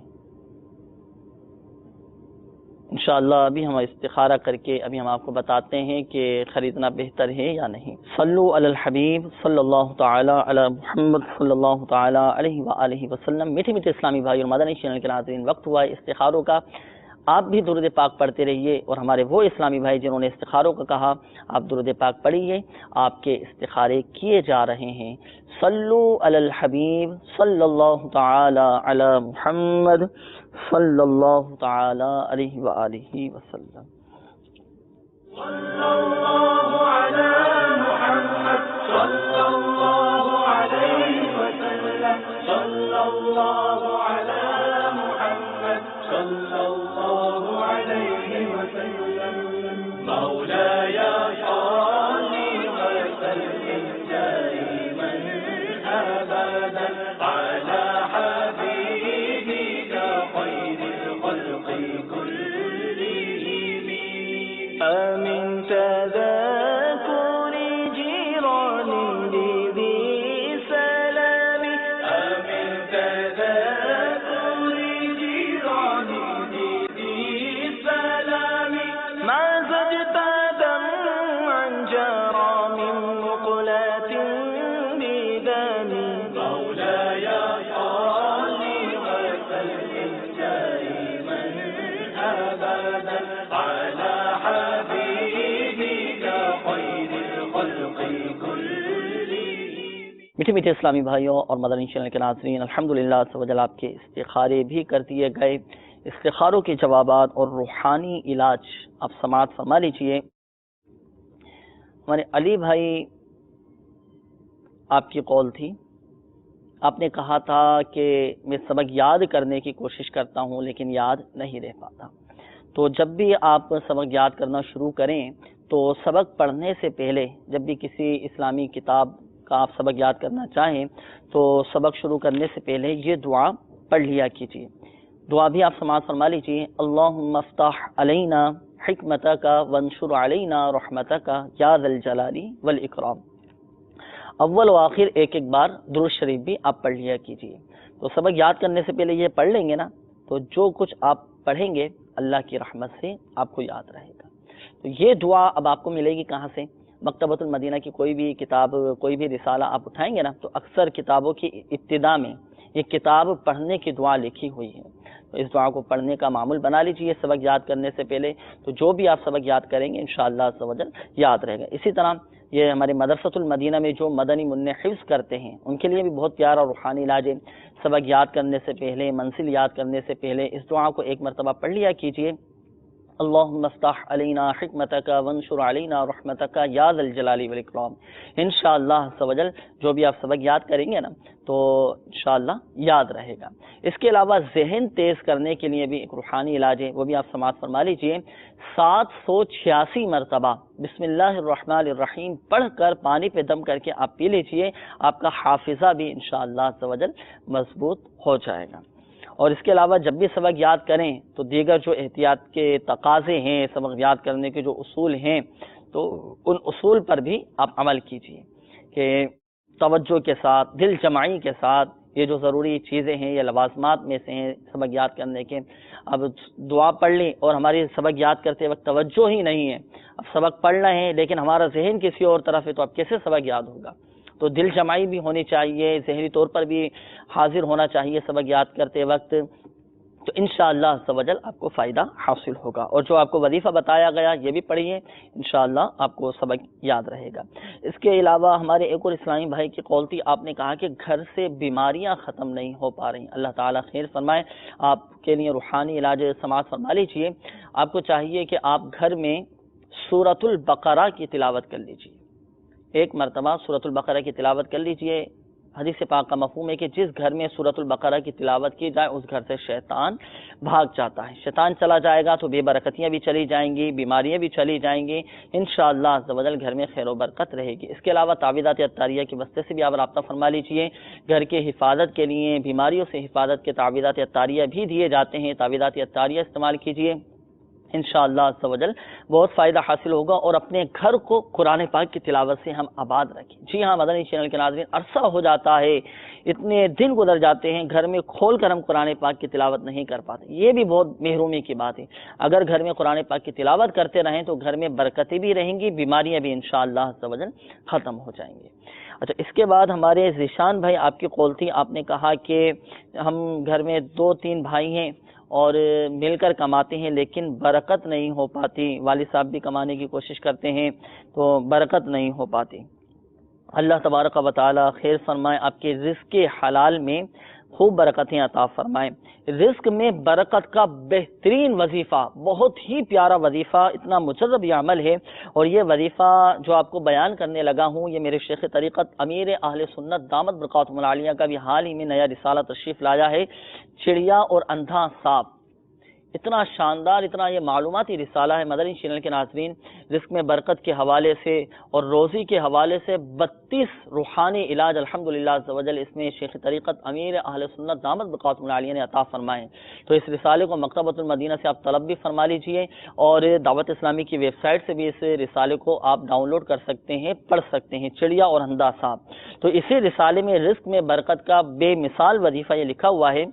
انشاءاللہ ابھی ہم استخارہ کر کے ابھی ہم آپ کو بتاتے ہیں کہ خریدنا بہتر ہے یا نہیں۔ صلو علی الحبیب صلی اللہ تعالی علی محمد صلی اللہ تعالی علیہ وآلہ وسلم۔ میٹھے میٹھے اسلامی بھائی اور مدنی چینل کے ناظرین، وقت ہوا ہے استخاروں کا۔ آپ بھی درود پاک پڑھتے رہیے، اور ہمارے وہ اسلامی بھائی جنہوں نے استخاروں کا کہا، آپ درود پاک پڑھیے، آپ کے استخارے کیے جا رہے ہیں۔ صلو علی الحبیب صلی اللہ تعالی علی محمد صلی اللہ تعالی علیہ وآلہ وسلم۔ صلی اللہ علی محمد صلی اللہ علیہ وسلم، صلی اللہ علی محمد صلی اللہ علیہ وسلم، مولاي صل وسلم دائما ابدا على حبيبك خير الخلق كلهم، من تذاكر جيران بذي سلام، من تذاكر جيران بذي سلام، ما زدت دمعا جرى من مقلة بدم، مولاي صل وسلم دائما ابدا على حبيبك خير الخلق كلهم۔ میٹھے میٹھے اسلامی بھائیوں اور مدنی چینل کے ناظرین، الحمدللہ عز و جل آپ کے استخارے بھی کر دیے گئے۔ استخاروں کے جوابات اور روحانی علاج آپ سماعت فرما لیجیے۔ ہمارے علی بھائی، آپ کی قول تھی، آپ نے کہا تھا کہ میں سبق یاد کرنے کی کوشش کرتا ہوں لیکن یاد نہیں رہ پاتا۔ تو جب بھی آپ سبق یاد کرنا شروع کریں تو سبق پڑھنے سے پہلے، جب بھی کسی اسلامی کتاب کا آپ سبق یاد کرنا چاہیں تو سبق شروع کرنے سے پہلے یہ دعا پڑھ لیا کیجیے۔ دعا بھی آپ سماعت فرما لیجیے۔ اللہم افتح علینا حکمتک وانشر علینا رحمتک یا ذا الجلال والاکرام۔ اول و آخر ایک ایک بار درود شریف بھی آپ پڑھ لیا کیجیے۔ تو سبق یاد کرنے سے پہلے یہ پڑھ لیں گے نا، تو جو کچھ آپ پڑھیں گے اللہ کی رحمت سے آپ کو یاد رہے گا۔ تو یہ دعا اب آپ کو ملے گی کہاں سے؟ مکتبۃ المدینہ کی کوئی بھی کتاب، کوئی بھی رسالہ آپ اٹھائیں گے نا، تو اکثر کتابوں کی ابتدا میں یہ کتاب پڑھنے کی دعا لکھی ہوئی ہے۔ تو اس دعا کو پڑھنے کا معمول بنا لیجیے سبق یاد کرنے سے پہلے، تو جو بھی آپ سبق یاد کریں گے انشاءاللہ عز و جل یاد رہے گا۔ اسی طرح یہ ہمارے مدرسۃ المدینہ میں جو مدنی منع حفظ کرتے ہیں ان کے لیے بھی بہت پیارا روحانی علاج ہے۔ سبق یاد کرنے سے پہلے، منزل یاد کرنے سے پہلے اس دعا کو ایک مرتبہ پڑھ لیا کیجیے۔ اللہم افتح علینا حکمتک وانشر علینا رحمتک یا ذا الجلال والاکرام۔ انشاءاللہ عز و جل جو بھی آپ سبق یاد کریں گے نا تو انشاءاللہ یاد رہے گا۔ اس کے علاوہ ذہن تیز کرنے کے لیے بھی ایک روحانی علاج ہے، وہ بھی آپ سماعت فرما لیجئے۔ 786 مرتبہ بسم اللہ الرحمن الرحیم پڑھ کر پانی پہ دم کر کے آپ پی لیجئے، آپ کا حافظہ بھی انشاءاللہ عز و جل مضبوط ہو جائے گا۔ اور اس کے علاوہ جب بھی سبق یاد کریں تو دیگر جو احتیاط کے تقاضے ہیں، سبق یاد کرنے کے جو اصول ہیں، تو ان اصول پر بھی آپ عمل کیجیے کہ توجہ کے ساتھ، دل جمعی کے ساتھ، یہ جو ضروری چیزیں ہیں، یہ لوازمات میں سے ہیں سبق یاد کرنے کے۔ اب دعا پڑھ لیں اور ہماری سبق یاد کرتے وقت توجہ ہی نہیں ہے، اب سبق پڑھنا ہے لیکن ہمارا ذہن کسی اور طرف ہے، تو اب کیسے سبق یاد ہوگا؟ تو دل جمعی بھی ہونی چاہیے، ذہنی طور پر بھی حاضر ہونا چاہیے سبق یاد کرتے وقت، تو انشاءاللہ عز و جل آپ کو فائدہ حاصل ہوگا۔ اور جو آپ کو وظیفہ بتایا گیا یہ بھی پڑھیے، انشاءاللہ آپ کو سبق یاد رہے گا۔ اس کے علاوہ ہمارے ایک اور اسلامی بھائی کی قول تھی، آپ نے کہا کہ گھر سے بیماریاں ختم نہیں ہو پا رہی۔ اللہ تعالیٰ خیر فرمائے، آپ کے لیے روحانی علاج سماعت فرما لیجیے۔ آپ کو چاہیے کہ آپ گھر میں سورۃ البقرہ کی تلاوت کر لیجیے، ایک مرتبہ سورۃ البقرہ کی تلاوت کر لیجیے۔ حدیث پاک کا مفہوم ہے کہ جس گھر میں سورۃ البقرہ کی تلاوت کی جائے اس گھر سے شیطان بھاگ جاتا ہے۔ شیطان چلا جائے گا تو بے برکتیاں بھی چلی جائیں گی، بیماریاں بھی چلی جائیں گی، انشاءاللہ عز و جل گھر میں خیر و برکت رہے گی۔ اس کے علاوہ تعویذات عطاریہ کے واسطے سے بھی آپ رابطہ فرما لیجیے۔ گھر کے حفاظت کے لیے، بیماریوں سے حفاظت کے تعویذات عطاریہ بھی دیے جاتے ہیں، تعویذات عطاریہ استعمال کیجیے۔ انشاءاللہ عز و جل بہت فائدہ حاصل ہوگا، اور اپنے گھر کو قرآن پاک کی تلاوت سے ہم آباد رکھیں۔ جی ہاں مدنی چینل کے ناظرین، عرصہ ہو جاتا ہے، اتنے دن گزر جاتے ہیں، گھر میں کھول کر ہم قرآن پاک کی تلاوت نہیں کر پاتے، یہ بھی بہت محرومی کی بات ہے۔ اگر گھر میں قرآن پاک کی تلاوت کرتے رہیں تو گھر میں برکتیں بھی رہیں گی، بیماریاں بھی انشاءاللہ عز و جل ختم ہو جائیں گے۔ اچھا، اس کے بعد ہمارے ذیشان بھائی آپ کی قول تھی، آپ نے کہا کہ ہم گھر میں 2-3 بھائی ہیں اور مل کر کماتے ہیں لیکن برکت نہیں ہو پاتی، والد صاحب بھی کمانے کی کوشش کرتے ہیں تو برکت نہیں ہو پاتی۔ اللہ تبارک و تعالی خیر فرمائے، آپ کے رزق حلال میں خوب برکتیں عطا فرمائے۔ رزق میں برکت کا بہترین وظیفہ، بہت ہی پیارا وظیفہ، اتنا مجرب یہ عمل ہے، اور یہ وظیفہ جو آپ کو بیان کرنے لگا ہوں یہ میرے شیخ طریقت امیر اہل سنت دامت برکاتہم العالیہ کا بھی حال ہی میں نیا رسالہ تشریف لایا ہے، چڑیا اور اندھا سانپ۔ اتنا شاندار، اتنا یہ معلوماتی رسالہ ہے مدنی چینل کے ناظرین، رزق میں برکت کے حوالے سے اور روزی کے حوالے سے 32 روحانی علاج الحمدللہ عز و جل اس میں شیخ طریقت امیر اہل سنت دامت برکاتہم العالیہ نے عطا فرمائے ہیں۔ تو اس رسالے کو مکتبۃ المدینہ سے آپ طلب بھی فرما لیجئے، اور دعوت اسلامی کی ویب سائٹ سے بھی اس رسالے کو آپ ڈاؤن لوڈ کر سکتے ہیں، پڑھ سکتے ہیں، چڑیا اور اندھا سانپ۔ تو اسی رسالے میں رزق میں برکت کا بے مثال وظیفہ یہ لکھا ہوا ہے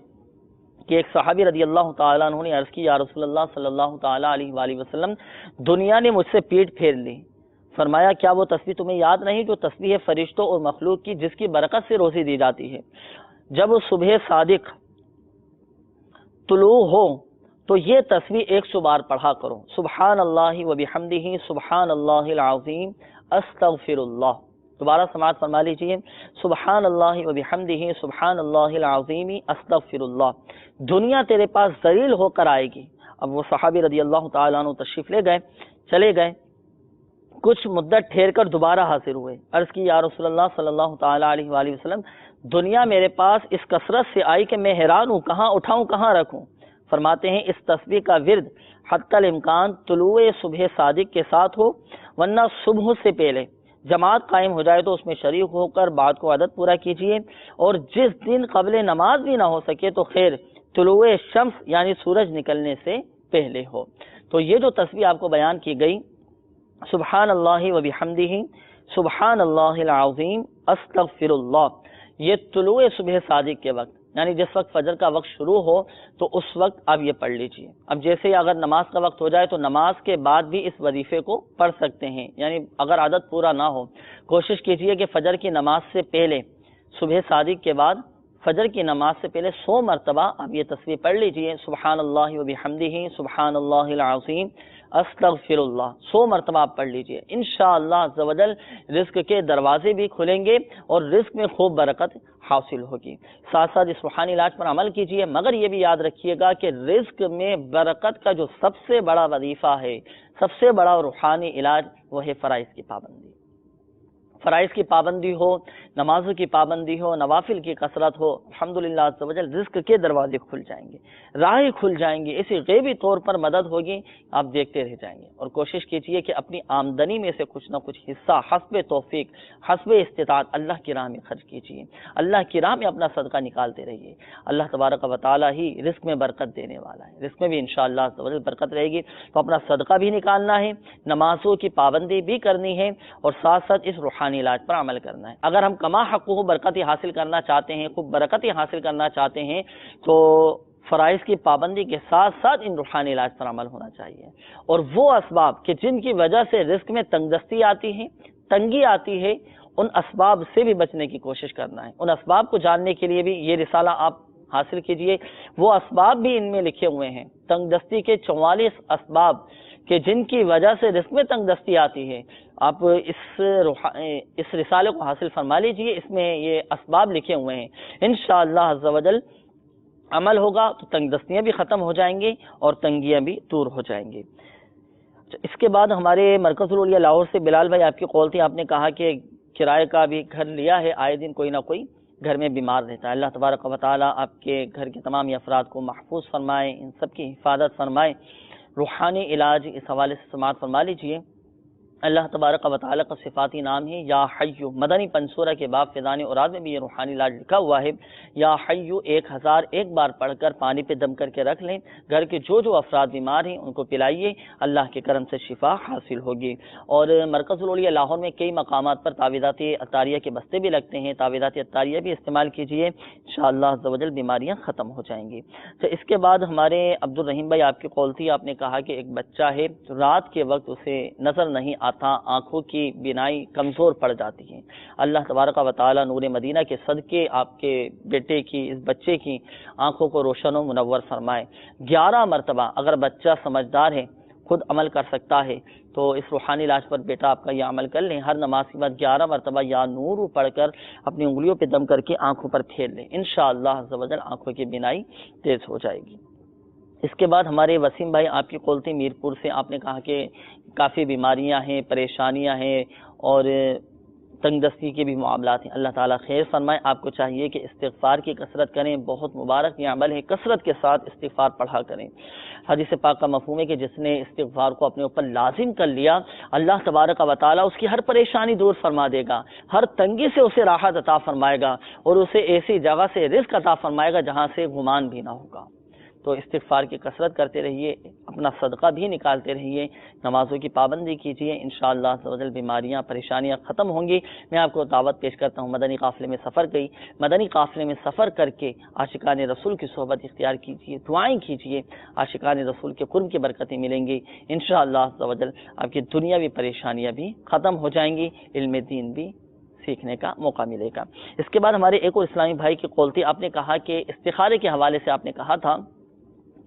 کہ ایک صحابی رضی اللہ تعالیٰ عنہ نے عرض کی، یا رسول اللہ صلی اللہ تعالیٰ علیہ وآلہ وسلم، دنیا نے مجھ سے پیٹ پھیر لی۔ فرمایا کیا وہ تسبیح تمہیں یاد نہیں جو تسبیح فرشتوں اور مخلوق کی جس کی برکت سے روزی دی جاتی ہے؟ جب صبح صادق طلوع ہو تو یہ تسبیح 100 بار پڑھا کرو، سبحان اللہ و بحمدہ سبحان اللہ العظیم استغفر اللہ۔ دوبارہ سماعت فرما لیجیے، سبحان اللہ و بحمدہ سبحان اللہ العظیم استغفر اللہ۔ دنیا تیرے پاس ذلیل ہو کر آئے گی۔ اب وہ صحابی رضی اللہ تعالیٰ عنہ تشریف لے گئے، چلے گئے، کچھ مدت ٹھہر کر دوبارہ حاضر ہوئے، عرض کی یا رسول اللہ صلی اللہ تعالیٰ علیہ وآلہ وسلم، دنیا میرے پاس اس کثرت سے آئی کہ میں حیران ہوں، کہاں اٹھاؤں کہاں رکھوں؟ فرماتے ہیں اس تسبیح کا ورد حتی الامکان طلوع صبح صادق کے ساتھ ہو، ورنہ صبح سے پہلے جماعت قائم ہو جائے تو اس میں شریک ہو کر بعد کو عدد پورا کیجیے، اور جس دن قبل نماز بھی نہ ہو سکے تو خیر طلوع شمس یعنی سورج نکلنے سے پہلے ہو۔ تو یہ جو تسبیح آپ کو بیان کی گئی، سبحان اللہ و بحمدہ سبحان اللہ العظیم استغفر اللہ، یہ طلوع صبح صادق کے وقت یعنی جس وقت فجر کا وقت شروع ہو تو اس وقت آپ یہ پڑھ لیجئے۔ اب جیسے ہی اگر نماز کا وقت ہو جائے تو نماز کے بعد بھی اس وظیفے کو پڑھ سکتے ہیں، یعنی اگر عادت پورا نہ ہو کوشش کیجئے کہ فجر کی نماز سے پہلے، صبح صادق کے بعد فجر کی نماز سے پہلے 100 مرتبہ آپ یہ تسبیح پڑھ لیجئے، سبحان اللہ و بحمدہ سبحان اللہ العظیم استغفر اللہ، 100 مرتبہ آپ پڑھ لیجئے۔ انشاءاللہ عز و جل رزق کے دروازے بھی کھلیں گے اور رزق میں خوب برکت حاصل ہوگی۔ ساتھ ساتھ اس روحانی علاج پر عمل کیجئے، مگر یہ بھی یاد رکھیے گا کہ رزق میں برکت کا جو سب سے بڑا وظیفہ ہے، سب سے بڑا روحانی علاج، وہ ہے فرائض کی پابندی۔ فرائض کی پابندی ہو، نمازوں کی پابندی ہو، نوافل کی کثرت ہو، الحمدللہ عز و جل رزق کے دروازے کھل جائیں گے، راہیں کھل جائیں گے، اسی غیبی طور پر مدد ہوگی، آپ دیکھتے رہ جائیں گے۔ اور کوشش کیجئے کہ اپنی آمدنی میں سے کچھ نہ کچھ حصہ حسب توفیق، حسب استطاعت اللہ کی راہ میں خرچ کیجئے، اللہ کی راہ میں اپنا صدقہ نکالتے رہیے۔ اللہ تبارک و تعالی ہی رزق میں برکت دینے والا ہے، رزق میں بھی انشاءاللہ عز و جل برکت رہے گی۔ تو اپنا صدقہ بھی نکالنا ہے، نمازوں کی پابندی بھی کرنی ہے، اور ساتھ ساتھ اس روحانی علاج پر عمل کرنا ہے۔ اگر ہم کما حقہ برکتی حاصل کرنا چاہتے ہیں، خوب برکتی حاصل کرنا چاہتے ہیں، تو فرائض کی پابندی کے ساتھ ساتھ ان روحانی علاج پر عمل ہونا چاہیے۔ اور وہ اسباب کہ جن کی وجہ سے رزق میں تنگ دستی آتی ہے، تنگی آتی ہے، ان اسباب سے بھی بچنے کی کوشش کرنا ہے۔ ان اسباب کو جاننے کے لیے بھی یہ رسالہ آپ حاصل کیجئے، وہ اسباب بھی ان میں لکھے ہوئے ہیں، تنگ دستی کے 44 اسباب کہ جن کی وجہ سے رزق میں تنگ دستی آتی ہے۔ آپ اس رسالے کو حاصل فرما لیجئے، اس میں یہ اسباب لکھے ہوئے ہیں، انشاءاللہ عز و جل عمل ہوگا تو تنگ دستیاں بھی ختم ہو جائیں گی اور تنگیاں بھی دور ہو جائیں گی۔ اس کے بعد ہمارے مرکز الاولیاء لاہور سے بلال بھائی آپ کی قول تھی، آپ نے کہا کہ کرائے کا بھی گھر لیا ہے، آئے دن کوئی نہ کوئی گھر میں بیمار رہتا ہے۔ اللہ تبارک و تعالیٰ آپ کے گھر کے تمام افراد کو محفوظ فرمائے، ان سب کی حفاظت فرمائے۔ روحانی علاج اس حوالے سے سماعت فرما لیجئے۔ اللہ تبارک و تعالیٰ کا صفاتی نام ہے یا حیو. مدنی پنسورہ کے باب فیضان اوراد میں بھی یہ روحانی علاج لکھا ہوا ہے. یا حیو 1001 بار پڑھ کر پانی پہ دم کر کے رکھ لیں. گھر کے جو افراد بیمار ہیں ان کو پلائیے, اللہ کے کرم سے شفا حاصل ہوگی. اور مرکز الاولیاء لاہور میں کئی مقامات پر تعویذات عطاریہ کے بستے بھی لگتے ہیں. تعویذات عطاریہ بھی استعمال کیجیے, انشاءاللہ عز و جل بیماریاں ختم ہو جائیں گی. تو اس کے بعد ہمارے عبد الرحیم بھائی آپ کی قول تھی, آپ نے کہا کہ ایک بچہ ہے رات کے وقت اسے نظر نہیں آتا, آنکھوں کی بینائی کمزور پڑ جاتی ہے. اللہ تبارک و تعالی نور مدینہ کے صدقے آپ کے بیٹے کی, اس بچے کی آنکھوں کو روشن و منور فرمائے. 11 مرتبہ اگر بچہ سمجھدار ہے, خود عمل کر سکتا ہے, تو اس روحانی علاج پر بیٹا آپ کا یہ عمل کر لیں. ہر نماز کے بعد 11 مرتبہ یا نور پڑھ کر اپنی انگلیوں پہ دم کر کے آنکھوں پر پھیر لیں. انشاءاللہ عز و جل آنکھوں کی بینائی تیز ہو جائے گی. اس کے بعد ہمارے وسیم بھائی آپ کی قول تھی میرپور سے, آپ نے کہا کہ کافی بیماریاں ہیں, پریشانیاں ہیں اور تنگ دستی کے بھی معاملات ہیں. اللہ تعالیٰ خیر فرمائے. آپ کو چاہیے کہ استغفار کی کثرت کریں, بہت مبارک یہ عمل ہے, کثرت کے ساتھ استغفار پڑھا کریں. حدیث پاک کا مفہوم ہے کہ جس نے استغفار کو اپنے اوپر لازم کر لیا, اللہ تبارک و تعالیٰ اس کی ہر پریشانی دور فرما دے گا, ہر تنگی سے اسے راحت عطا فرمائے گا اور اسے ایسی جگہ سے رزق عطا فرمائے گا جہاں سے گمان بھی نہ ہوگا. تو استغفار کی کثرت کرتے رہیے, اپنا صدقہ بھی نکالتے رہیے, نمازوں کی پابندی کیجیے, انشاءاللہ عز و جل بیماریاں پریشانیاں ختم ہوں گی. میں آپ کو دعوت پیش کرتا ہوں, مدنی قافلے میں سفر گئی, مدنی قافلے میں سفر کر کے عاشقان رسول کی صحبت اختیار کیجیے, دعائیں کیجیے, عاشقان رسول کے قرب کی برکتیں ملیں گی. انشاءاللہ عز و جل آپ کی دنیاوی پریشانیاں بھی ختم ہو جائیں گی, علم دین بھی سیکھنے کا موقع ملے گا. اس کے بعد ہمارے ایک اور اسلامی بھائی کی قول تھی, آپ نے کہا کہ استخارے کے حوالے سے آپ نے کہا تھا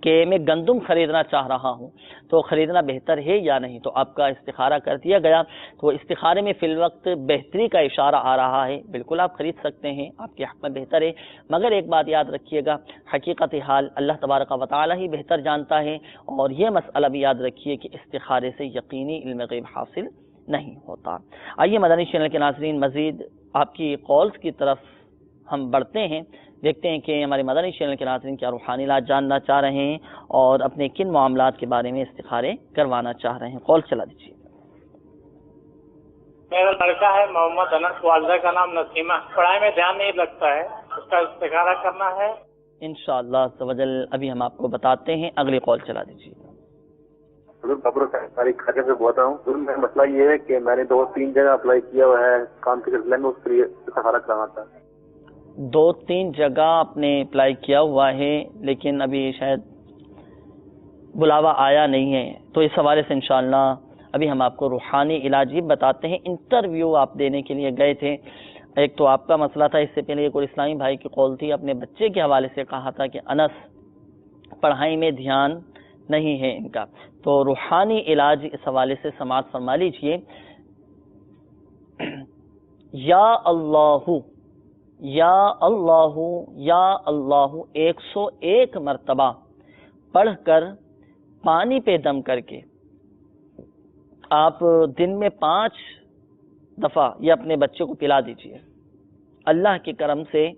کہ میں گندم خریدنا چاہ رہا ہوں تو خریدنا بہتر ہے یا نہیں, تو آپ کا استخارہ کر دیا گیا. تو استخارے میں فی الوقت بہتری کا اشارہ آ رہا ہے, بالکل آپ خرید سکتے ہیں, آپ کے حق میں بہتر ہے. مگر ایک بات یاد رکھیے گا, حقیقت حال اللہ تبارک و تعالی ہی بہتر جانتا ہے, اور یہ مسئلہ بھی یاد رکھیے کہ استخارے سے یقینی علم غیب حاصل نہیں ہوتا. آئیے مدنی چینل کے ناظرین, مزید آپ کی کالز کی طرف ہم بڑھتے ہیں, دیکھتے ہیں کہ ہمارے مدنی چینل کے ناظرین کیا روحانی علاج جاننا چاہ رہے ہیں اور اپنے کن معاملات کے بارے میں استخارے کروانا چاہ رہے ہیں. کال چلا دیجیے. میرا لڑکا ہے محمد انس, والدہ کا نام نسیمہ, پڑھائی میں دھیان نہیں لگتا ہے, اس کا استخارہ کرنا ہے. انشاءاللہ عز و جل ابھی ہم آپ کو بتاتے ہیں, اگلی کال چلا دیجیے. خاطر سے بولتا ہوں. مسئلہ یہ ہے کہ میں نے 2-3 جگہ اپلائی کیا ہوا ہے کام کے سلسلے میں, اس کے لیے استخارہ کرنا تھا. 2-3 جگہ آپ نے اپلائی کیا ہوا ہے لیکن ابھی شاید بلاوا آیا نہیں ہے, تو اس حوالے سے انشاءاللہ ابھی ہم آپ کو روحانی علاج بتاتے ہیں. انٹرویو آپ دینے کے لیے گئے تھے, ایک تو آپ کا مسئلہ تھا, اس سے پہلے ایک اور اسلامی بھائی کی قول تھی, اپنے بچے کے حوالے سے کہا تھا کہ انس پڑھائی میں دھیان نہیں ہے ان کا. تو روحانی علاج اس حوالے سے سماعت فرما لیجیے. یا اللہ یا اللہ یا اللہ 101 مرتبہ پڑھ کر پانی پہ دم کر کے آپ دن میں 5 دفعہ یہ اپنے بچے کو پلا دیجیے. اللہ کے کرم سے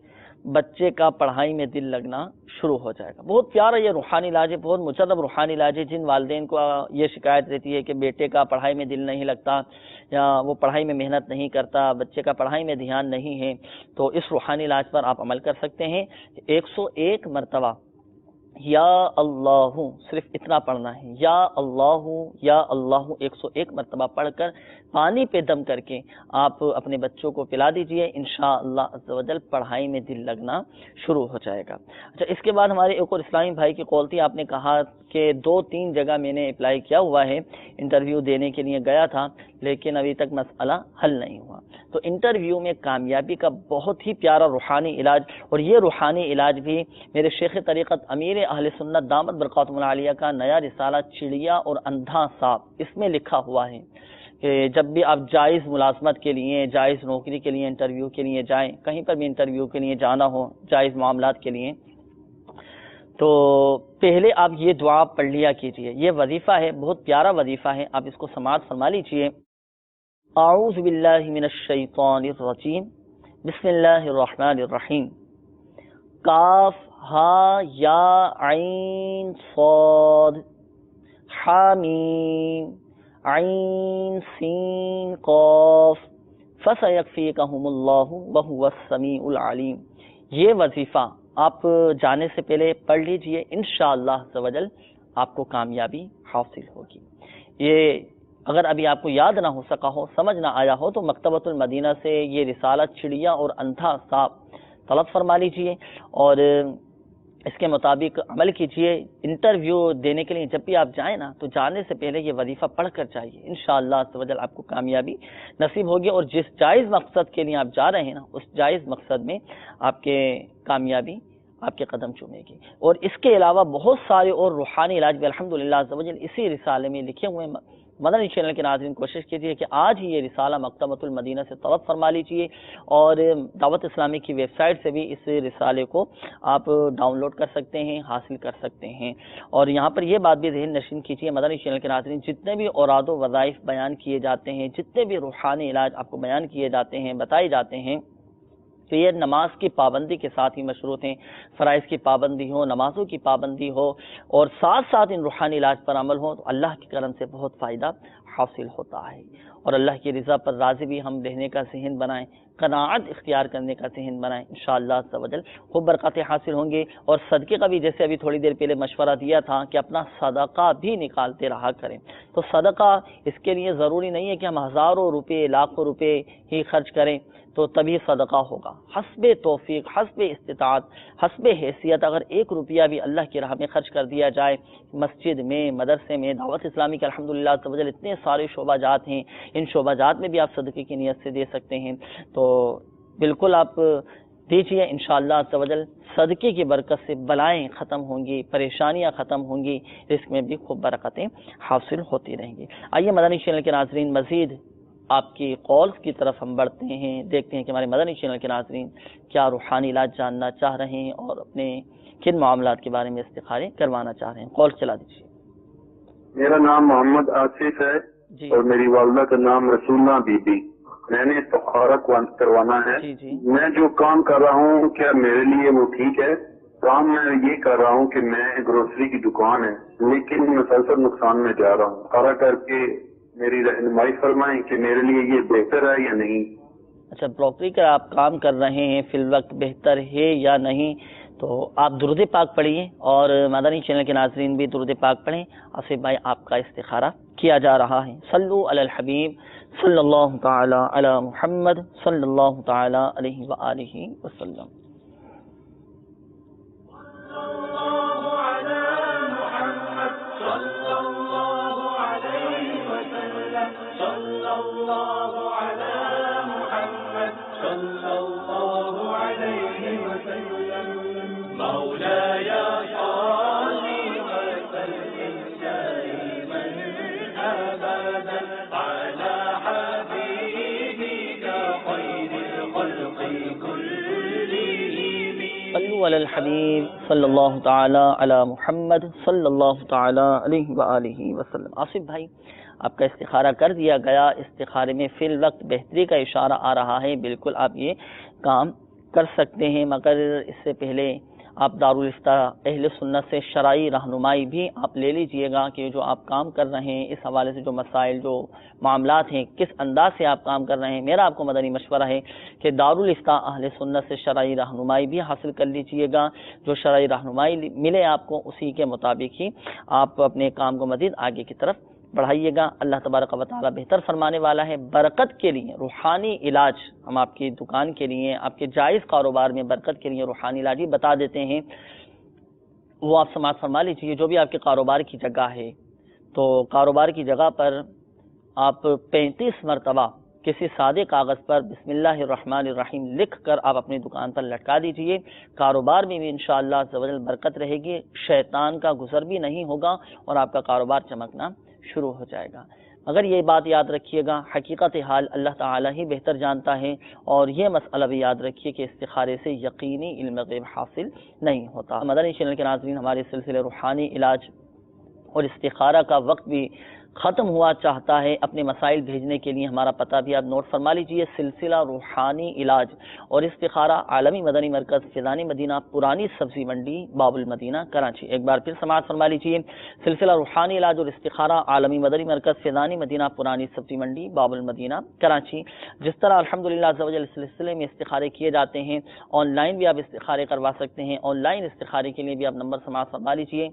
بچے کا پڑھائی میں دل لگنا شروع ہو جائے گا. بہت پیارا یہ روحانی علاج ہے, بہت مجرب روحانی علاج ہے. جن والدین کو یہ شکایت رہتی ہے کہ بیٹے کا پڑھائی میں دل نہیں لگتا یا وہ پڑھائی میں محنت نہیں کرتا, بچے کا پڑھائی میں دھیان نہیں ہے, تو اس روحانی علاج پر آپ عمل کر سکتے ہیں. 101 مرتبہ یا اللہ, صرف اتنا پڑھنا ہے, یا اللہ 101 مرتبہ پڑھ کر پانی پہ دم کر کے آپ اپنے بچوں کو پلا دیجئے. انشاءاللہ عز و جل پڑھائی میں دل لگنا شروع ہو جائے گا. اچھا, اس کے بعد ہمارے ایک اور اسلامی بھائی کی قول تھی, آپ نے کہا کہ 2-3 جگہ میں نے اپلائی کیا ہوا ہے, انٹرویو دینے کے لیے گیا تھا لیکن ابھی تک مسئلہ حل نہیں ہوا. تو انٹرویو میں کامیابی کا بہت ہی پیارا روحانی علاج, اور یہ روحانی علاج بھی میرے شیخ طریقت امیر اہل سنت دامت برکاتہم العالیہ کا نیا رسالہ چڑیا اور اندھا سانپ, اس میں لکھا ہوا ہے کہ جب بھی آپ جائز ملازمت کے لیے, جائز نوکری کے لیے انٹرویو کے لیے جائیں, کہیں پر بھی انٹرویو کے لیے جانا ہو جائز معاملات کے لیے, تو پہلے آپ یہ دعا پڑھ لیا کیجئے. یہ وظیفہ ہے, بہت پیارا وظیفہ ہے, آپ اس کو سماعت فرما لیجئے. اعوذ باللہ من الشیطان الرجیم, بسم اللہ الرحمن الرحیم. کاف ہا یا عین صاد حامیم عین سین قاف فسیکفیکہم اللہ وہو السمیع العلیم. یہ وظیفہ آپ جانے سے پہلے پڑھ لیجئے، انشاءاللہ عز و جل آپ کو کامیابی حاصل ہوگی. یہ اگر ابھی آپ کو یاد نہ ہو سکا ہو، سمجھ نہ آیا ہو، تو مکتبۃ المدینہ سے یہ رسالہ چڑیا اور اندھا سانپ طلب فرما لیجئے اور اس کے مطابق عمل کیجئے. انٹرویو دینے کے لیے جب بھی آپ جائیں نا تو جانے سے پہلے یہ وظیفہ پڑھ کر جائیے، انشاءاللہ عز و جل آپ کو کامیابی نصیب ہوگی. اور جس جائز مقصد کے لیے آپ جا رہے ہیں نا، اس جائز مقصد میں آپ کے کامیابی آپ کے قدم چومے گی. اور اس کے علاوہ بہت سارے اور روحانی علاج بھی الحمدللہ عز و جل اسی رسالے میں لکھے ہوئے ہیں. مدنی چینل کے ناظرین کوشش کیجیے کہ آج ہی یہ رسالہ مکتبۃ المدینہ سے طلب فرما لیجیے اور دعوت اسلامی کی ویب سائٹ سے بھی اس رسالے کو آپ ڈاؤن لوڈ کر سکتے ہیں، حاصل کر سکتے ہیں. اور یہاں پر یہ بات بھی ذہن نشین کیجیے مدنی چینل کے ناظرین، جتنے بھی اوراد و وظائف بیان کیے جاتے ہیں، جتنے بھی روحانی علاج آپ کو بیان کیے جاتے ہیں، بتائے جاتے ہیں، تو یہ نماز کی پابندی کے ساتھ ہی مشروط ہیں. فرائض کی پابندی ہو، نمازوں کی پابندی ہو اور ساتھ ساتھ ان روحانی علاج پر عمل ہو تو اللہ کے کرم سے بہت فائدہ حاصل ہوتا ہے. اور اللہ کی رضا پر راضی بھی ہم رہنے کا ذہن بنائیں، قناعت اختیار کرنے کا ذہن بنائیں، انشاءاللہ عز و جل خوب برکاتیں حاصل ہوں گے. اور صدقے کا بھی جیسے ابھی تھوڑی دیر پہلے مشورہ دیا تھا کہ اپنا صدقہ بھی نکالتے رہا کریں. تو صدقہ اس کے لیے ضروری نہیں ہے کہ ہم ہزاروں روپے، لاکھوں روپے ہی خرچ کریں تو تبھی صدقہ ہوگا. حسب توفیق، حسب استطاعت، حسب حیثیت اگر 1 روپیہ بھی اللہ کی راہ میں خرچ کر دیا جائے، مسجد میں، مدرسے میں، دعوت اسلامی کے الحمدللہ عز و جل اتنے سارے شعبہ جات ہیں، ان شعبہ جات میں بھی آپ صدقے کی نیت سے دے سکتے ہیں. تو بالکل آپ دیجیے، انشاءاللہ عز و جل صدقے کی برکت سے بلائیں ختم ہوں گی، پریشانیاں ختم ہوں گی، رزق میں بھی خوب برکتیں حاصل ہوتی رہیں گی. آئیے مدنی چینل کے ناظرین مزید آپ کی کالز کی طرف ہم بڑھتے ہیں، دیکھتے ہیں کہ ہمارے مدنی چینل کے ناظرین کیا روحانی علاج جاننا چاہ رہے ہیں اور اپنے کن معاملات کے بارے میں استخارے کروانا چاہ رہے ہیں. کال چلا دیجیے. میرا نام محمد آصف ہے جی. اور میری والدہ کا نام رسولہ بی بی. میں نے استخارہ کروانا ہے. جی. میں جو کام کر رہا ہوں کیا میرے لیے وہ ٹھیک ہے؟ کام میں یہ کر رہا ہوں کہ میں گروسری کی دکان ہے لیکن مسلسل نقصان میں جا رہا ہوں. سارا کر کے میری رہنمائی فرمائیں کہ میرے لیے یہ بہتر ہے یا نہیں. اچھا، بروکری کا آپ کام کر رہے ہیں، فی الوقت بہتر ہے یا نہیں؟ تو آپ درود پاک پڑھیے اور مدنی چینل کے ناظرین بھی درود پاک پڑھیں. آصف بھائی آپ کا استخارہ کیا جا رہا ہے. صلو علی الحبیب صلی اللہ تعالی علی محمد صلی اللہ تعالی علیہ وآلہ وسلم. علی الحبیب صلی اللہ تعالی علی محمد صلی اللہ تعالی علیہ وآلہ وسلم. آصف بھائی آپ کا استخارہ کر دیا گیا. استخارے میں فی الوقت بہتری کا اشارہ آ رہا ہے. بالکل آپ یہ کام کر سکتے ہیں، مگر اس سے پہلے آپ دارالفتہ اہل سنت سے شرعی رہنمائی بھی آپ لے لیجئے گا کہ جو آپ کام کر رہے ہیں اس حوالے سے جو مسائل، جو معاملات ہیں، کس انداز سے آپ کام کر رہے ہیں. میرا آپ کو مدنی مشورہ ہے کہ دارالفتہ اہل سنت سے شرعی رہنمائی بھی حاصل کر لیجئے گا. جو شرعی رہنمائی ملے آپ کو اسی کے مطابق ہی آپ اپنے کام کو مزید آگے کی طرف بڑھائیے گا. اللہ تبارک و تعالی بہتر فرمانے والا ہے. برکت کے لیے روحانی علاج ہم آپ کی دکان کے لیے، آپ کے جائز کاروبار میں برکت کے لیے روحانی علاج ہی بتا دیتے ہیں. وہ آپ سماعت فرما لیجیے. جو بھی آپ کے کاروبار کی جگہ ہے تو کاروبار کی جگہ پر آپ 35 مرتبہ کسی سادے کاغذ پر بسم اللہ الرحمن الرحیم لکھ کر آپ اپنی دکان پر لٹکا دیجئے. کاروبار میں بھی انشاءاللہ عز و جل برکت رہے گی، شیطان کا گزر بھی نہیں ہوگا اور آپ کا کاروبار چمکنا شروع ہو جائے گا. مگر یہ بات یاد رکھیے گا، حقیقت حال اللہ تعالی ہی بہتر جانتا ہے. اور یہ مسئلہ بھی یاد رکھیے کہ استخارے سے یقینی علم غیب حاصل نہیں ہوتا. مدنی چینل کے ناظرین، ہمارے سلسلے روحانی علاج اور استخارہ کا وقت بھی ختم ہوا چاہتا ہے، اپنے مسائل بھیجنے کے لیے ہمارا پتہ بھی آپ نوٹ فرما لیجئے، سلسلہ روحانی علاج اور استخارہ، عالمی مدنی مرکز فیضان مدینہ، پرانی سبزی منڈی، باب المدینہ، کراچی۔ ایک بار پھر سماعت فرما لیجئے، سلسلہ روحانی علاج اور استخارہ، عالمی مدنی مرکز فیضان مدینہ، پرانی سبزی منڈی، باب المدینہ، کراچی۔ جس طرح الحمدللہ عز و جل اس سلسلے میں استخارے کیے جاتے ہیں، آن لائن بھی آپ استخارے کروا سکتے ہیں۔ آن لائن استخارے کے لیے بھی آپ نمبر سماعت فرما لیجئے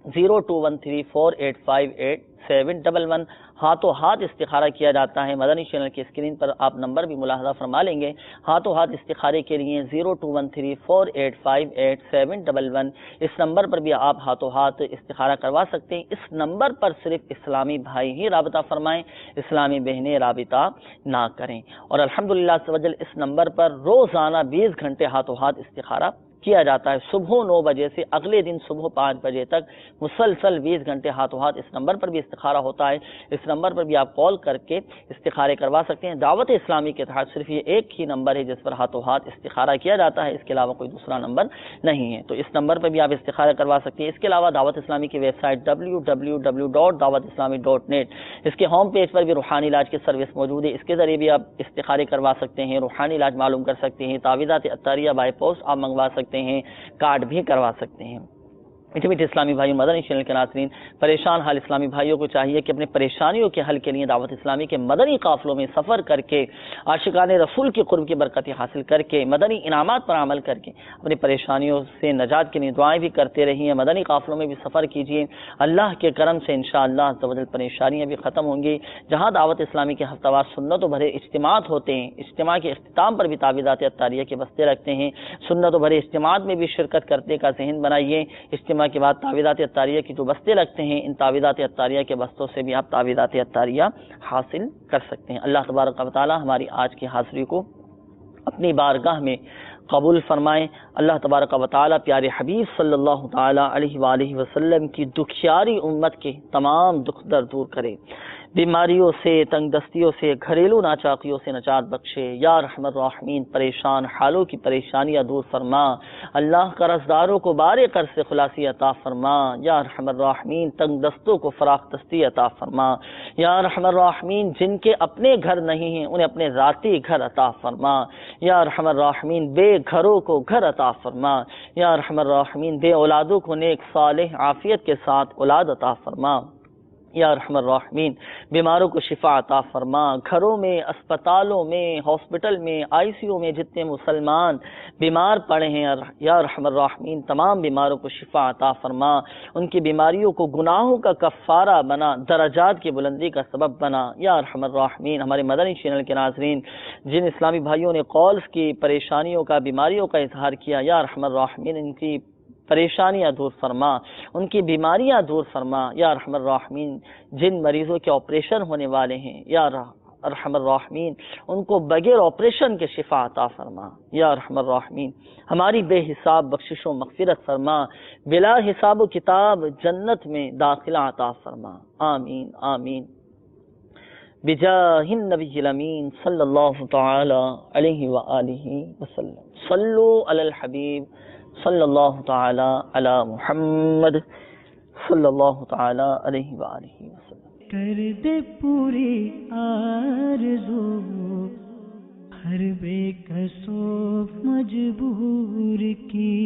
0213488711، ہاتھوں ہاتھ استخارہ کیا جاتا ہے۔ مدنی چینل کی اسکرین پر آپ نمبر بھی ملاحظہ فرما لیں گے، ہاتھوں ہاتھ استخارے کے لیے 0213488711، اس نمبر پر بھی آپ ہاتھوں ہاتھ استخارہ کروا سکتے ہیں۔ اس نمبر پر صرف اسلامی بھائی ہی رابطہ فرمائیں، اسلامی بہنیں رابطہ نہ کریں۔ اور الحمدللہ عز و جل اس نمبر پر روزانہ 20 گھنٹے ہاتھوں ہاتھ استخارہ کیا جاتا ہے، صبح 9 بجے سے اگلے دن صبح 5 بجے تک مسلسل 20 گھنٹے ہاتھوں ہاتھ اس نمبر پر بھی استخارہ ہوتا ہے۔ اس نمبر پر بھی آپ کال کر کے استخارے کروا سکتے ہیں۔ دعوت اسلامی کے تحت صرف یہ ایک ہی نمبر ہے جس پر ہاتھوں ہاتھ استخارہ کیا جاتا ہے، اس کے علاوہ کوئی دوسرا نمبر نہیں ہے، تو اس نمبر پر بھی آپ استخارہ کروا سکتے ہیں۔ اس کے علاوہ دعوت اسلامی کی ویب سائٹ www.dawatislami.net، اس کے ہوم پیج پر بھی روحانی علاج کی سروس موجود ہے، اس کے ذریعے بھی آپ استخارے کروا سکتے ہیں، روحانی علاج معلوم کر سکتے ہیں، تعویذات عطاریہ بائی پوسٹ آپ منگوا سکتے ہیں، کارڈ بھی کروا سکتے ہیں۔ میٹھے میٹھے اسلامی بھائیوں، مدنی چینل کے ناظرین، پریشان حال اسلامی بھائیوں کو چاہیے کہ اپنے پریشانیوں کے حل کے لیے دعوت اسلامی کے مدنی قافلوں میں سفر کر کے، عاشقان رسول کی قرب کی برکتیں حاصل کر کے، مدنی انعامات پر عمل کر کے اپنی پریشانیوں سے نجات کے لیے دعائیں بھی کرتے رہیے، مدنی قافلوں میں بھی سفر کیجیے۔ اللہ کے کرم سے انشاءاللہ عز و جل پریشانیاں بھی ختم ہوں گی۔ جہاں دعوت اسلامی کے ہفتہ وار سنت و بھرے اجتماعات ہوتے ہیں، اجتماع کے اختتام پر بھی تعویذات عطاریہ کے بستے رکھتے ہیں، سنت و بھرے اجتماعات میں بھی شرکت کرنے کا ذہن بنائیے۔ اجتماع کے بعد تعویذات عطاریہ کی جو بستے لگتے ہیں، ان تعویذات عطاریہ کے بستوں سے بھی آپ تعویذات عطاریہ حاصل کر سکتے ہیں۔ اللہ تبارک و تعالی ہماری آج کی حاضری کو اپنی بارگاہ میں قبول فرمائیں۔ اللہ تبارک و تعالی پیارے حبیب صلی اللہ تعالی علیہ وآلہ وسلم کی دکھیاری امت کے تمام دکھ درد دور کرے، بیماریوں سے، تنگ دستیوں سے، گھریلو ناچاقیوں سے نجات بخشے۔ یا رحم الراحمین پریشان حالوں کی پریشانیاں دور فرما، اللہ قرض داروں کو بارے قرض سے خلاصی عطا فرما۔ یا رحم الراحمین تنگ دستوں کو فراخ دستی عطا فرما۔ یا رحم الراحمین جن کے اپنے گھر نہیں ہیں انہیں اپنے ذاتی گھر عطا فرما۔ یا رحم الراحمین بے گھروں کو گھر عطا فرما۔ یا رحم الراحمین بے اولادوں کو نیک صالح عافیت کے ساتھ اولاد عطا فرما۔ یا رحم الراحمین بیماروں کو شفا عطا فرما۔ گھروں میں، اسپتالوں میں، ہاسپٹل میں، آئی سی یو میں جتنے مسلمان بیمار پڑے ہیں، یا رحم الراحمین تمام بیماروں کو شفا عطا فرما، ان کی بیماریوں کو گناہوں کا کفارہ بنا، درجات کی بلندی کا سبب بنا۔ یا رحم الراحمین ہمارے مدنی چینل کے ناظرین جن اسلامی بھائیوں نے کالز کی پریشانیوں کا، بیماریوں کا اظہار کیا، یا رحم الراحمین ان کی پریشانیاں دور فرما، ان کی بیماریاں دور فرما۔ یا رحم الراحمین جن مریضوں کے آپریشن ہونے والے ہیں، یا رحم الراحمین ان کو بغیر آپریشن کے شفا عطا فرما۔ یا رحم الراحمین ہماری بے حساب بخشش و مغفرت فرما، بلا حساب و کتاب جنت میں داخلہ عطا فرما۔ آمین آمین بجاہ النبی الامین صلی اللہ تعالی علیہ وآلہ وسلم۔ صلو علی الحبیب صلی اللہ تعالی علی محمد صلی اللہ تعالی علیہ وآلہ وسلم۔ کر دے پوری آرزو ہر بے کسو مجبور کی،